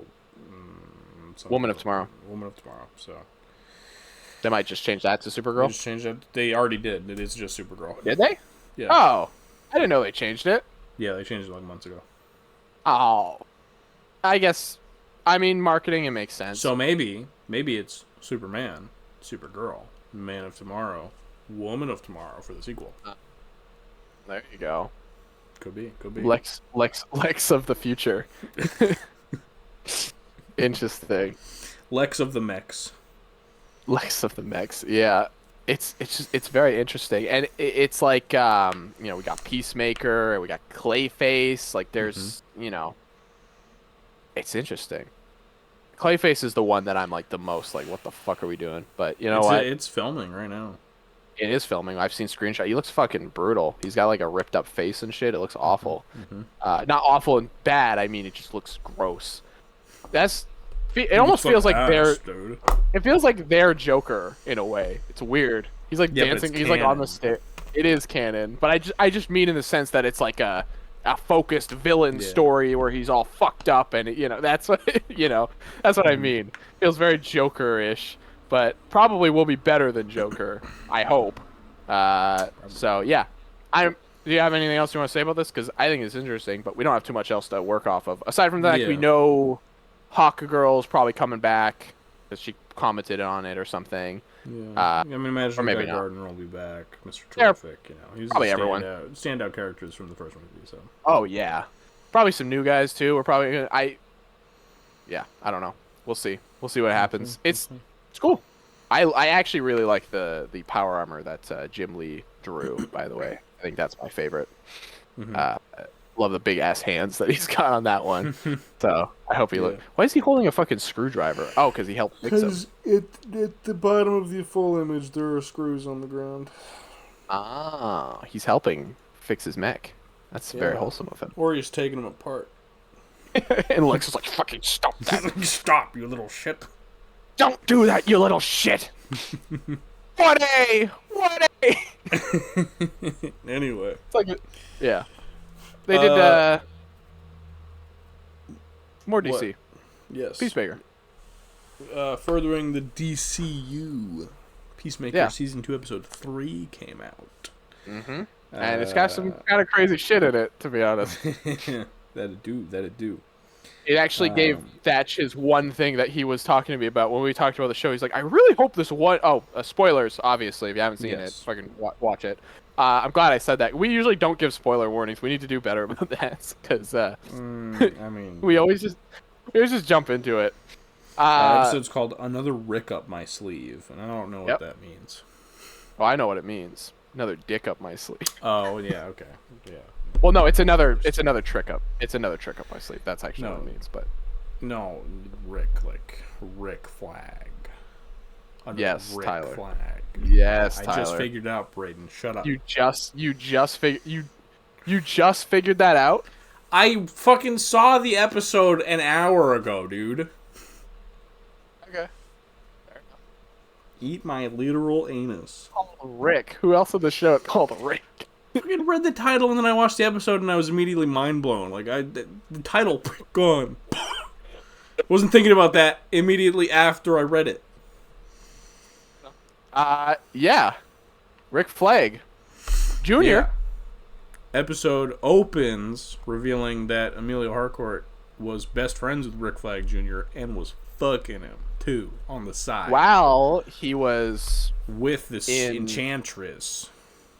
Woman of Tomorrow. Woman of Tomorrow. So they might just change that to Supergirl. They just changed it. They already did. It is just Supergirl. Did they? Yeah. Oh, I didn't know they changed it. Yeah, they changed it like months ago. Oh, I guess. I mean, marketing, it makes sense. So maybe it's Superman, Supergirl, Man of Tomorrow, Woman of Tomorrow for the sequel. There you go. Could be. Lex of the future. Interesting. Lex of the Mechs. Lex of the Mechs. Yeah. It's very interesting, and it's like, you know, we got Peacemaker, we got Clayface, like there's, you know, it's interesting. Clayface is the one that I'm like the most like, what the fuck are we doing? But you know what? It's filming right now. It is filming. I've seen screenshots. He looks fucking brutal. He's got like a ripped up face and shit. It looks awful. Not awful and bad. I mean, it just looks gross. It almost feels like dude. It feels like their Joker in a way. It's weird. He's like dancing. He's like on the stage. It is canon, but I just mean in the sense that it's like a focused villain story where he's all fucked up, and you know that's what that's what I mean. Feels very Joker-ish, but probably will be better than Joker. I hope. So yeah, do you have anything else you want to say about this? Because I think it's interesting, but we don't have too much else to work off of. Aside from that, we know Hawk Girl's probably coming back because she commented on it or something. Yeah, I mean, imagine or maybe Gardner will be back. Mr. Terrific, you know, he's probably standout characters from the first movie. So. Oh yeah, Probably some new guys too. We're probably gonna, I don't know. We'll see. We'll see what happens. It's cool. I actually really like the power armor that Jim Lee drew. By the way, I think that's my favorite. Love the big ass hands that he's got on that one. So I hope he look. Why is he holding a fucking screwdriver? Oh, because he helped fix him. Because at the bottom of the full image, there are screws on the ground. Ah, he's helping fix his mech. That's very wholesome of him. Or he's taking them apart. And Lex is like, fucking stop that. Stop, you little shit. Don't do that, you little shit. What a. Anyway. It's like, yeah. They did, more DC. What? Yes. Peacemaker. Furthering the DCU. Peacemaker Season 2, Episode 3 came out. Mm-hmm. And it's got some kind of crazy shit in it, to be honest. That'd do. It actually gave Thatch his one thing that he was talking to me about when we talked about the show. He's like, I really hope this one... Oh, spoilers, obviously. If you haven't seen it, fucking watch it. I'm glad I said that. We usually don't give spoiler warnings. We need to do better about that. Because, I mean... we always just jump into it. That episode's called Another Rick Up My Sleeve, and I don't know what that means. Oh, I know what it means. Another dick up my sleeve. Oh, yeah, okay. Yeah. Well, no, it's another trick up. It's another trick up my sleeve. That's actually what it means, but... No, Rick, like Rick Flag. Yes, Rick Tyler. Flag. Yes, I Tyler. just figured it out, Braden. Shut up. You just figured that out? I fucking saw the episode an hour ago, dude. Okay. Eat my literal anus. Called Rick. Who else in the show called Rick? I fucking read the title and then I watched the episode and I was immediately mind blown. Like, the title, gone. Wasn't thinking about that immediately after I read it. Yeah. Rick Flag. Jr. Yeah. Episode opens revealing that Emilio Harcourt was best friends with Rick Flag Jr. and was fucking him, too, on the side. Wow, he was... With this enchantress.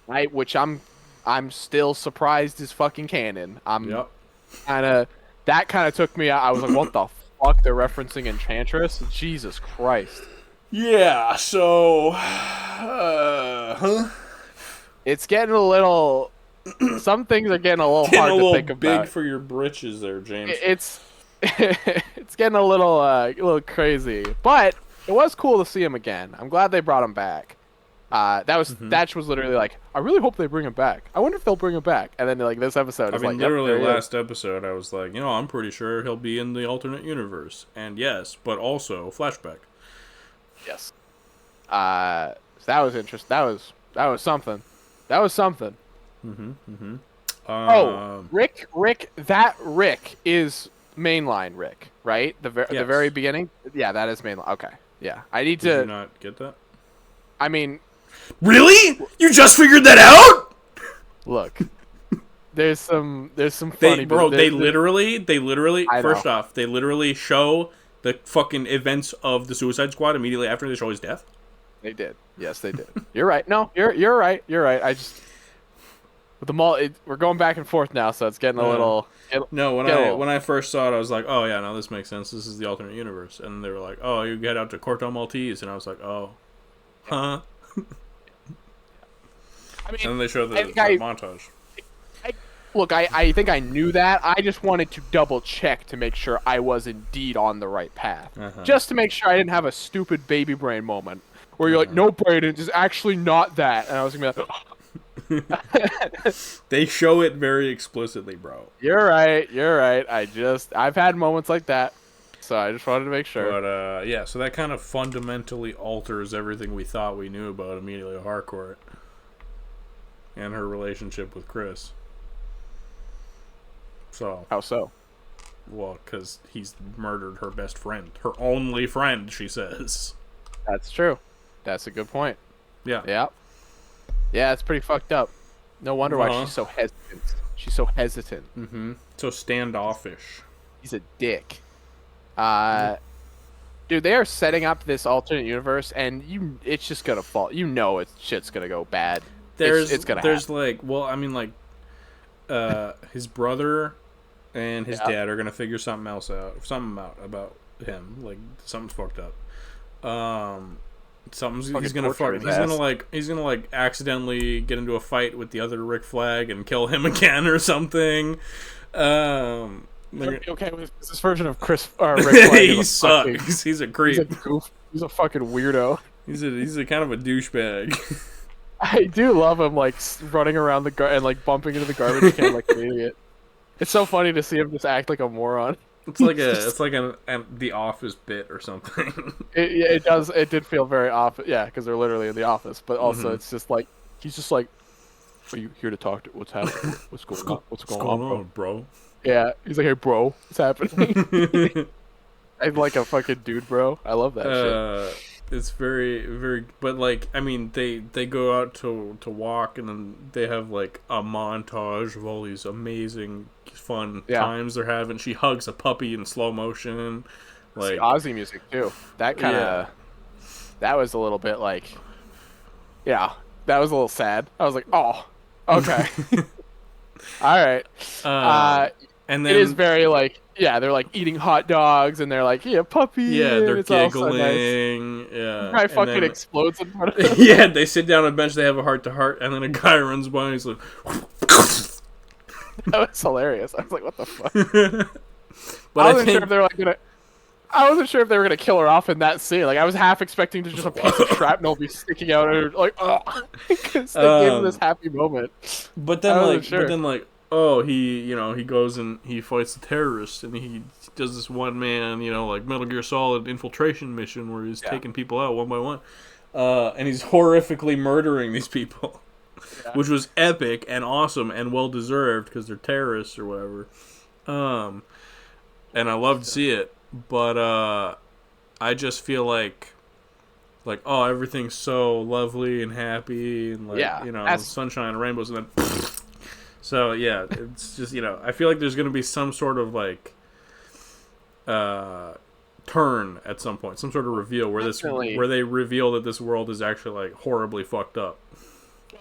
Which I'm still surprised is fucking canon. Yep. That kind of took me out. I was like, what the fuck? They're referencing Enchantress? Jesus Christ. Yeah, so... It's getting a little... Some things are getting a little hard to think about. Big for your britches there, James. It's getting a little crazy. But it was cool to see him again. I'm glad they brought him back. Thatch was literally like, I really hope they bring him back. I wonder if they'll bring him back. And then like this episode, literally last episode, I was like, I'm pretty sure he'll be in the alternate universe. And yes, but also flashback. Yes. So that was interesting. That was something. That was something. Rick. That Rick is mainline Rick, right? The very beginning. Yeah, that is mainline. Okay. Yeah, I need to. Did you not get that? I mean, really? You just figured that out? Look, there's some funny. They literally. First know. off, they literally show the fucking events of the Suicide Squad immediately after they show his death. They did. Yes, they did. You're right. No, you're right. You're right. I just with the mall. We're going back and forth now, so it's getting a little. When I first saw it, I was like, oh yeah, no, this makes sense. This is the alternate universe. And they were like, oh, you get out to Corto Maltese, and I was like, oh, huh. I mean, and then they showed the montage. I think I knew that. I just wanted to double check to make sure I was indeed on the right path. Just to make sure I didn't have a stupid baby brain moment where you're like, no, Brayden, it's actually not that. And I was going to be like, They show it very explicitly, bro. You're right. I've had moments like that. So I just wanted to make sure. But, yeah, so that kind of fundamentally alters everything we thought we knew about Amelia Harcourt and her relationship with Chris. So. How so? Well, because he's murdered her best friend. Her only friend, she says. That's true. That's a good point. Yeah. Yeah. Yeah, it's pretty fucked up. No wonder why she's so hesitant. She's so hesitant. Mm-hmm. So standoffish. He's a dick. Dude, they are setting up this alternate universe, and it's just gonna fall. Shit's gonna go bad. It's gonna happen. Like, well, I mean, like, his brother and his dad are gonna figure something out about him. Like something's fucked up. He's gonna like accidentally get into a fight with the other Rick Flag and kill him again or something. Okay with this version of Rick Flag. He sucks. He's a creep. He's a fucking weirdo. He's a kind of a douchebag. I do love him like running around and like bumping into the garbage can like an idiot. It's so funny to see him just act like a moron. It's like the Office bit or something. It does. It did feel very off. Yeah, because they're literally in the office. But also, it's just like he's just like, "Are you here to talk to? What's happening? What's going on? What's going on, bro?" Yeah, he's like, "Hey, bro, what's happening?" I'm like a fucking dude, bro. I love that shit. It's very, very. But like, I mean, they go out to walk, and then they have like a montage of all these amazing, fun times they're having. She hugs a puppy in slow motion. Like Ozzy music too. That kind of. That was a little bit like. Yeah, that was a little sad. I was like, oh, okay, all right. And then it is very like. Yeah, they're like eating hot dogs, and they're like, "Yeah, puppy." Yeah, they're it's giggling. Nice. Yeah, guy fucking explodes in front of them. Yeah, they sit down on a bench. They have a heart to heart, and then a guy runs by, and he's like, "That was hilarious." I was like, "What the fuck?" But I wasn't sure if they were like gonna. I wasn't sure if they were gonna kill her off in that scene. Like, I was half expecting to just a piece of shrapnel be sticking out, and like, oh, because they gave him this happy moment. But then, oh, he goes and he fights the terrorists, and he does this one-man, like Metal Gear Solid infiltration mission where he's taking people out one by one. And he's horrifically murdering these people, which was epic and awesome and well-deserved because they're terrorists or whatever. And I love to see it, but I just feel like, oh, everything's so lovely and happy and, sunshine and rainbows, and then... So yeah, it's just I feel like there's gonna be some sort of like turn at some point, some sort of reveal where they reveal that this world is actually like horribly fucked up.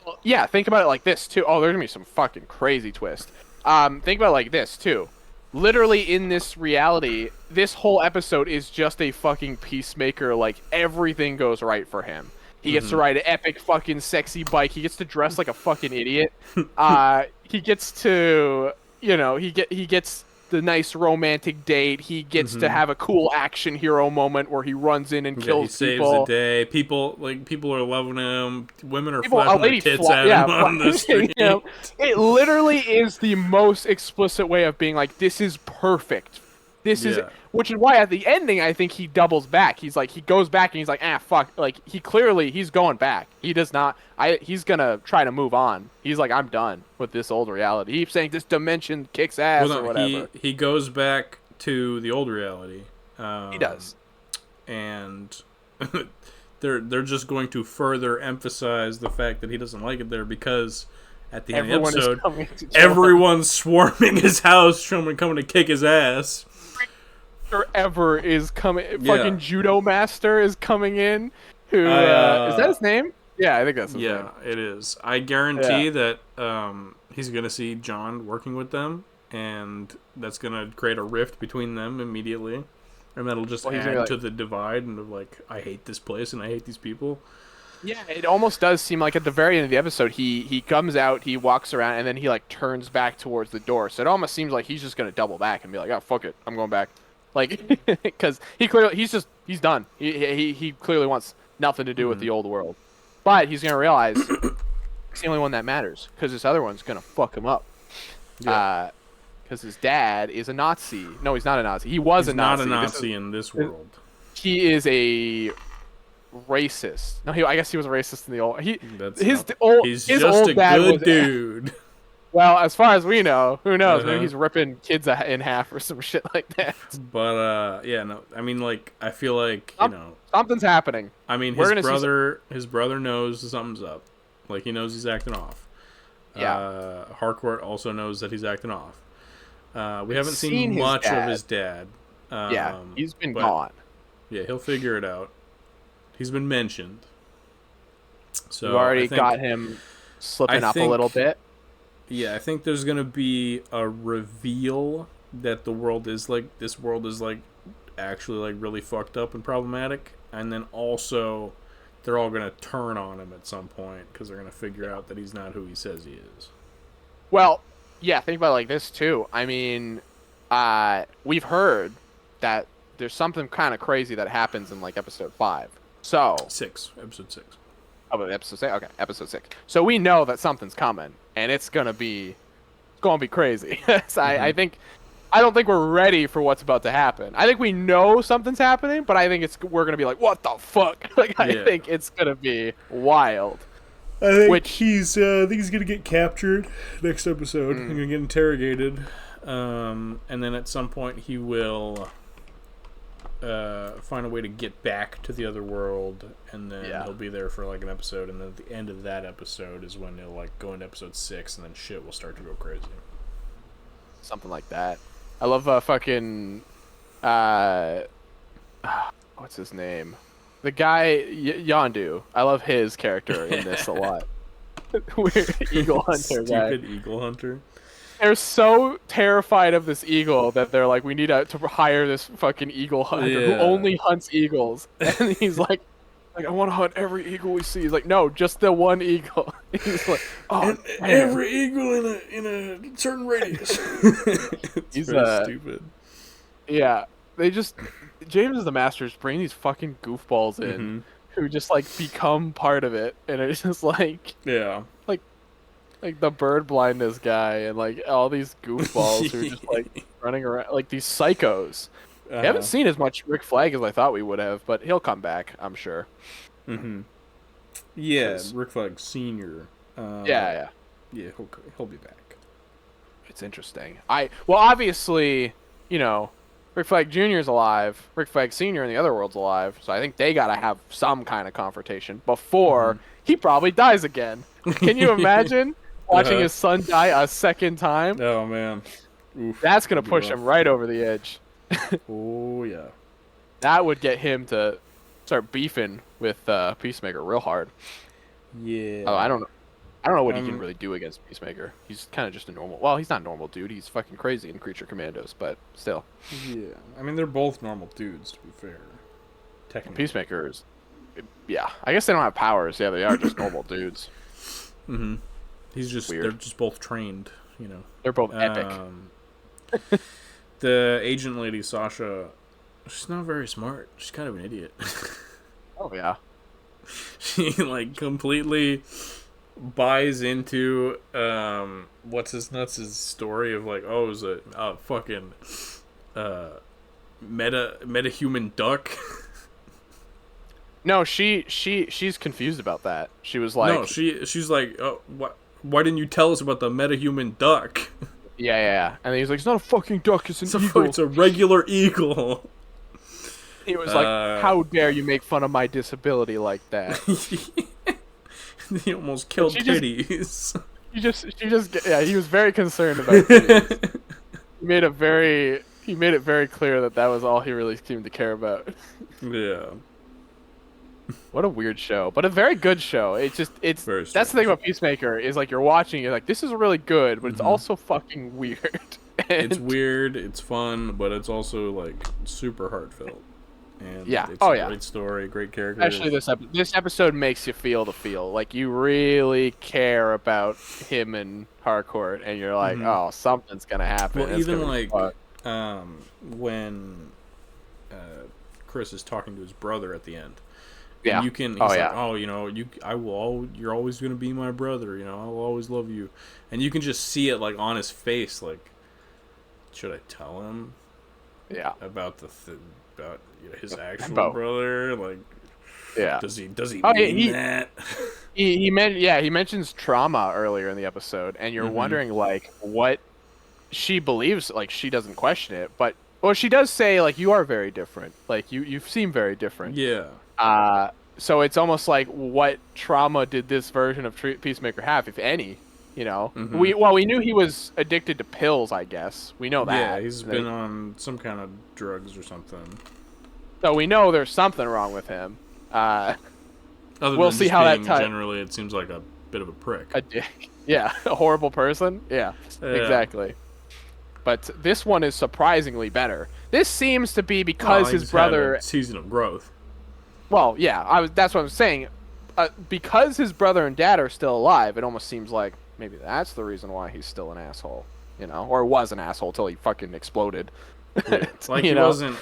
Well, yeah, think about it like this too. Oh, there's gonna be some fucking crazy twist. Think about it like this too. Literally in this reality, this whole episode is just a fucking Peacemaker. Like everything goes right for him. He gets to ride an epic fucking sexy bike. He gets to dress like a fucking idiot. He gets to, he gets the nice romantic date. He gets to have a cool action hero moment where he runs in and kills people. He saves the day. People are loving him. Women are flashing their tits at him on the street. It literally is the most explicit way of being like, this is perfect. This is, which is why at the ending I think he doubles back. He's like, he goes back and he's like, fuck. Like he's going back. He does not. He's gonna try to move on. He's like, I'm done with this old reality. He keeps saying this dimension kicks ass or whatever. He goes back to the old reality. He does, and they're just going to further emphasize the fact that he doesn't like it there because. At the end of the episode, everyone's swarming his house, coming to kick his ass. Ever is coming. Fucking judo master is coming in. Who is that his name? Yeah, I think that's his name. Yeah, it is. I guarantee that he's gonna see John working with them, and that's gonna create a rift between them immediately, and that'll just add to the divide and like, I hate this place and I hate these people. Yeah, it almost does seem like at the very end of the episode, he comes out, he walks around, and then he like turns back towards the door. So it almost seems like he's just gonna double back and be like, "Oh, fuck it, I'm going back." Like, because he's done. He clearly wants nothing to do with the old world, but he's gonna realize it's the only one that matters because this other one's gonna fuck him up. Because his dad is a Nazi. No, he's not a Nazi. He was a Nazi. Not a Nazi in this world. He is a racist. No, I guess he was a racist in the old. He's just a good dude. Well, as far as we know, who knows? Maybe he's ripping kids in half or some shit like that. But I mean, like, I feel like something's happening. I mean, his brother knows something's up. Like, he knows he's acting off. Yeah. Harcourt also knows that he's acting off. We haven't seen much of his dad. He's been gone. Yeah, he'll figure it out. He's been mentioned. So you already got him slipping up a little bit. Yeah, I think there's going to be a reveal that the world is like, this world is like actually like really fucked up and problematic, and then also they're all gonna turn on him at some point because they're gonna figure out that he's not who he says he is. Well, yeah, think about it like this too. I mean, we've heard that there's something kind of crazy that happens in like episode 5. So Episode 6. Oh, episode 6. Okay, episode 6. So we know that something's coming, and it's gonna be crazy. So I don't think we're ready for what's about to happen. I think we know something's happening, but I think we're gonna be like, what the fuck? Like, I think it's gonna be wild. I think he's gonna get captured next episode. He's gonna get interrogated, and then at some point he will find a way to get back to the other world, and then he'll be there for like an episode, and then at the end of that episode is when he'll like go into episode 6, and then shit will start to go crazy. Something like that. I love fucking what's his name? The guy Yondu. I love his character in this a lot. Weird eagle hunter guy. Stupid eagle hunter. They're so terrified of this eagle that they're like, we need to hire this fucking eagle hunter who only hunts eagles. And he's like, I want to hunt every eagle we see. He's like, no, just the one eagle. He's like, oh, every eagle in a certain radius. He's stupid. Yeah, James is the master of bringing these fucking goofballs in who just like become part of it, and it's just like like the bird blindness guy and like all these goofballs who are just like running around like these psychos. We haven't seen as much Rick Flag as I thought we would have, but he'll come back, I'm sure. Yeah, Rick Flag Senior. Yeah, he'll be back. It's interesting. Obviously, you know, Rick Flag Jr. is alive. Rick Flag Sr. in the other world's alive. So I think they gotta have some kind of confrontation before he probably dies again. Can you imagine watching his son die a second time? Oh man, oof, that's gonna push him right over the edge. Oh yeah, that would get him to start beefing with Peacemaker real hard. Yeah. Oh, I don't know what he can really do against Peacemaker. He's kind of just a normal. Well, he's not normal, dude. He's fucking crazy in Creature Commandos, but still. Yeah, I mean they're both normal dudes, to be fair. Technically. Peacemaker is. Yeah, I guess they don't have powers. Yeah, they are just normal dudes. He's just weird. They're just both trained, you know. They're both epic. The agent lady Sasha, she's not very smart. She's kind of an idiot. Oh yeah. She like completely buys into what's his nuts' story of like, oh, it was a fucking meta-human duck. No, she's confused about that. She was like, no, she's like, oh, why didn't you tell us about the meta-human duck? Yeah. And he's like, it's not a fucking duck, it's an eagle. It's a regular eagle. He was like, how dare you make fun of my disability like that? He almost killed kitties. He was very concerned about kitties. He made it very clear that was all he really seemed to care about. Yeah. What a weird show, but a very good show. That's the thing about Peacemaker is like you're watching, you're like, this is really good, but it's also fucking weird. It's weird, it's fun, but it's also like super heartfelt. And it's a great story, great character. Especially this episode makes you feel the feel. Like you really care about him and Harcourt, and you're like, oh, something's gonna happen. Well, even like when Chris is talking to his brother at the end. Yeah. You can. He's like, oh, you know, you're always gonna be my brother. You know, I will always love you. And you can just see it like on his face. Like, should I tell him? Yeah. About about his actual brother. Like, yeah. Does he mean that? he mentions trauma earlier in the episode, and you're wondering like what she believes. Like she doesn't question it, but she does say like you are very different. Like you seem very different. Yeah. So it's almost like what trauma did this version of Peacemaker have, if any? You know, we knew he was addicted to pills. I guess we know that. Yeah, he's been on some kind of drugs or something. So we know there's something wrong with him. We'll see how that generally, it seems like a bit of a prick. A dick. Yeah, a horrible person. Yeah, exactly. but this one is surprisingly better. This seems to be because his brother had a season of growth. Well, yeah, that's what I'm saying. Because his brother and dad are still alive, it almost seems like maybe that's the reason why he's still an asshole, or was an asshole till he fucking exploded. It's like he wasn't.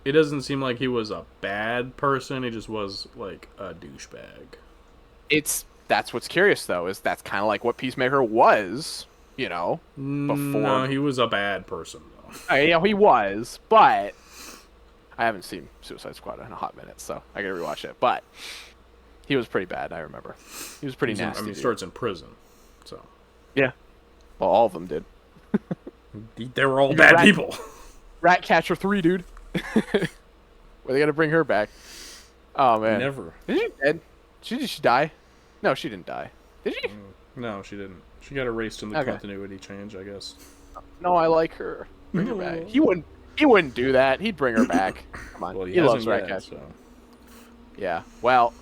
It doesn't seem like he was a bad person. He just was like a douchebag. That's what's curious though, is that's kind of like what Peacemaker was, before. No, he was a bad person though. He was, but I haven't seen Suicide Squad in a hot minute, so I gotta rewatch it. But he was pretty bad. I remember he was pretty nasty. He starts in prison, so yeah. Well, all of them did. They were all bad people. Ratcatcher 3, dude. Were they gonna bring her back? Oh man, never. Is she dead? Did she die? No, she didn't die. Did she? No, she didn't. She got erased in the continuity change, I guess. No, I like her. Bring her back. He wouldn't do that. He'd bring her back. Come on. Well, he loves yet, Ratcatcher. so. Yeah. Well,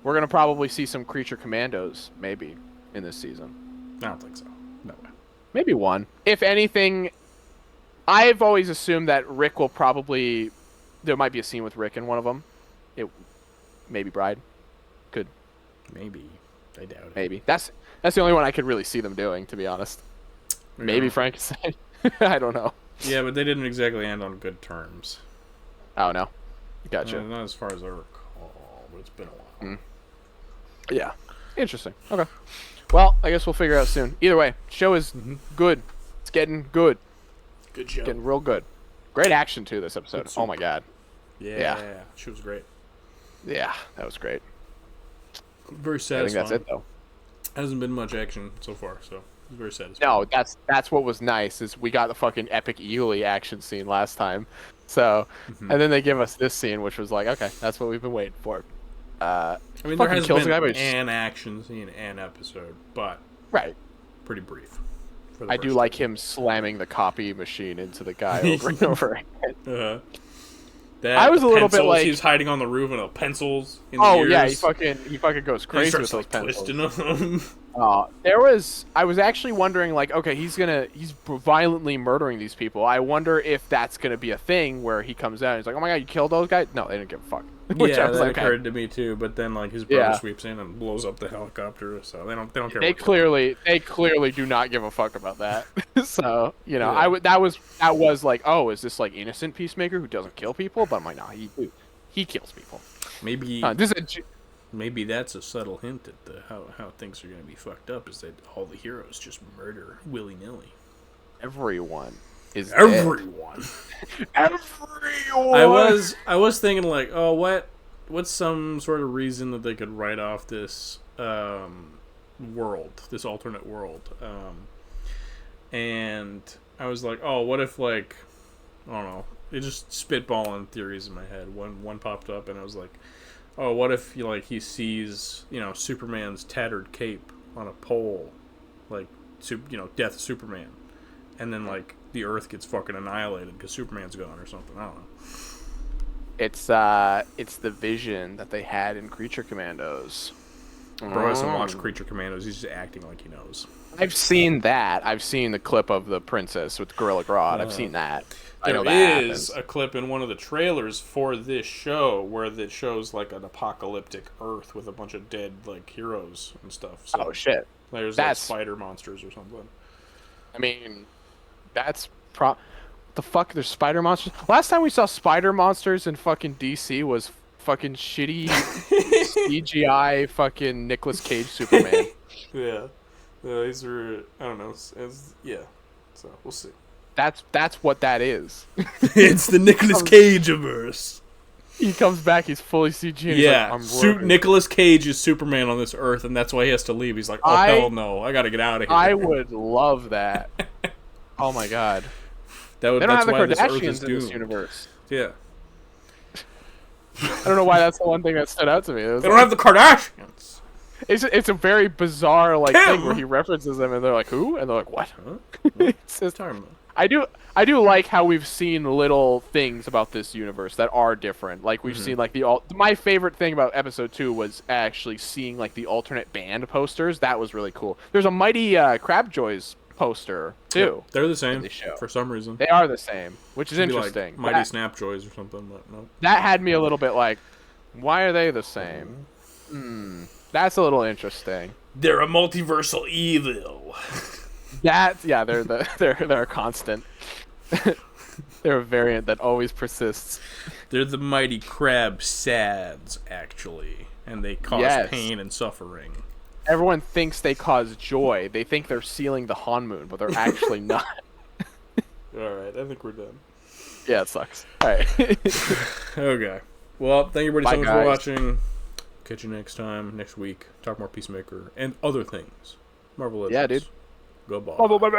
we're gonna probably see some Creature Commandos maybe in this season. I don't think so. No way. Maybe one. If anything, I've always assumed that Rick will probably. There might be a scene with Rick in one of them. Maybe Bride. Could. Maybe. I doubt it. Maybe. That's the only one I could really see them doing, to be honest. Yeah. Maybe Frankenstein. I don't know. Yeah, but they didn't exactly end on good terms. Oh, no. Gotcha. Not as far as I recall, but it's been a while. Yeah. Interesting. Okay. Well, I guess we'll figure out soon. Either way, show is good. It's getting good. Good show. Getting real good. Great action, too, this episode. Oh, my God. Yeah. She was great. Yeah, that was great. Very satisfying. I think that's it, though. Hasn't been much action so far, so it's very satisfying. No, that's what was nice, is we got the fucking epic Ely action scene last time. So, and then they give us this scene, which was like, okay, that's what we've been waiting for. I mean, there has been an action scene, an episode, but pretty brief. I do like him slamming the copy machine into the guy over and over again. I was a little bit like he's hiding on the roof and pencils. In the ears. Yeah, he fucking goes crazy with those pencils. Them. I was actually wondering, like, okay, he's violently murdering these people. I wonder if that's gonna be a thing where he comes out and he's like, oh my God, you killed those guys? No, they didn't give a fuck. Which that occurred to me too. But then like his brother sweeps in and blows up the helicopter, so they don't care. They clearly do not give a fuck about that. So that was like, oh, is this like innocent Peacemaker who doesn't kill people? But I'm like, no, he kills people. Maybe maybe that's a subtle hint at how things are going to be fucked up, is that all the heroes just murder willy-nilly. Everyone is everyone. Everyone. I was thinking like, oh, what's some sort of reason that they could write off this world, this alternate world, and I was like, oh, what if like, I don't know, it just spitballing theories in my head. One popped up and I was like, oh, what if he sees Superman's tattered cape on a pole, like Death of Superman, and then like the Earth gets fucking annihilated because Superman's gone or something. I don't know. It's the vision that they had in Creature Commandos. Bro hasn't watched Creature Commandos. He's just acting like he knows. I've seen that. I've seen the clip of the princess with Gorilla Grodd. I've seen that. There is a clip in one of the trailers for this show where it shows like an apocalyptic Earth with a bunch of dead like heroes and stuff. So oh shit! There's like spider monsters or something. I mean, that's the fuck. There's spider monsters. Last time we saw spider monsters in fucking DC was fucking shitty CGI fucking Nicolas Cage Superman. Yeah, these are, I don't know. So we'll see. That's what that is. It's the Nicolas Cage-averse. He comes back, he's fully CG. Yeah, like, Nicolas Cage is Superman on this Earth, and that's why he has to leave. He's like, oh, hell no, I gotta get out of here. I would love that. Oh my God. They don't have the Kardashians in this universe. Yeah. I don't know why that's the one thing that stood out to me. They don't have the Kardashians. It's a very bizarre thing where he references them, and they're like, who? And they're like, what? Huh? It's just, I do like how we've seen little things about this universe that are different. Like we've seen like my favorite thing about episode 2 was actually seeing like the alternate band posters. That was really cool. There's a Mighty Crabjoys poster too. They're the same They show. for some reason. They are the same, which is It'd be interesting. Like Mighty Snapjoys or something, but no. That had me a little bit like, why are they the same? That's a little interesting. They're a multiversal evil. They're a constant. They're a variant that always persists. They're the mighty crab sads, actually, and they cause pain and suffering. Everyone thinks they cause joy. They think they're sealing the Hanmoon, but they're actually not. Alright, I think we're done. Yeah, it sucks. Alright. Okay. Well, thank you everybody so much Bye, for guys. watching. Catch you next time, next week. Talk more Peacemaker and other things. Marvel Legends. Yeah, dude. Goodbye. Bye.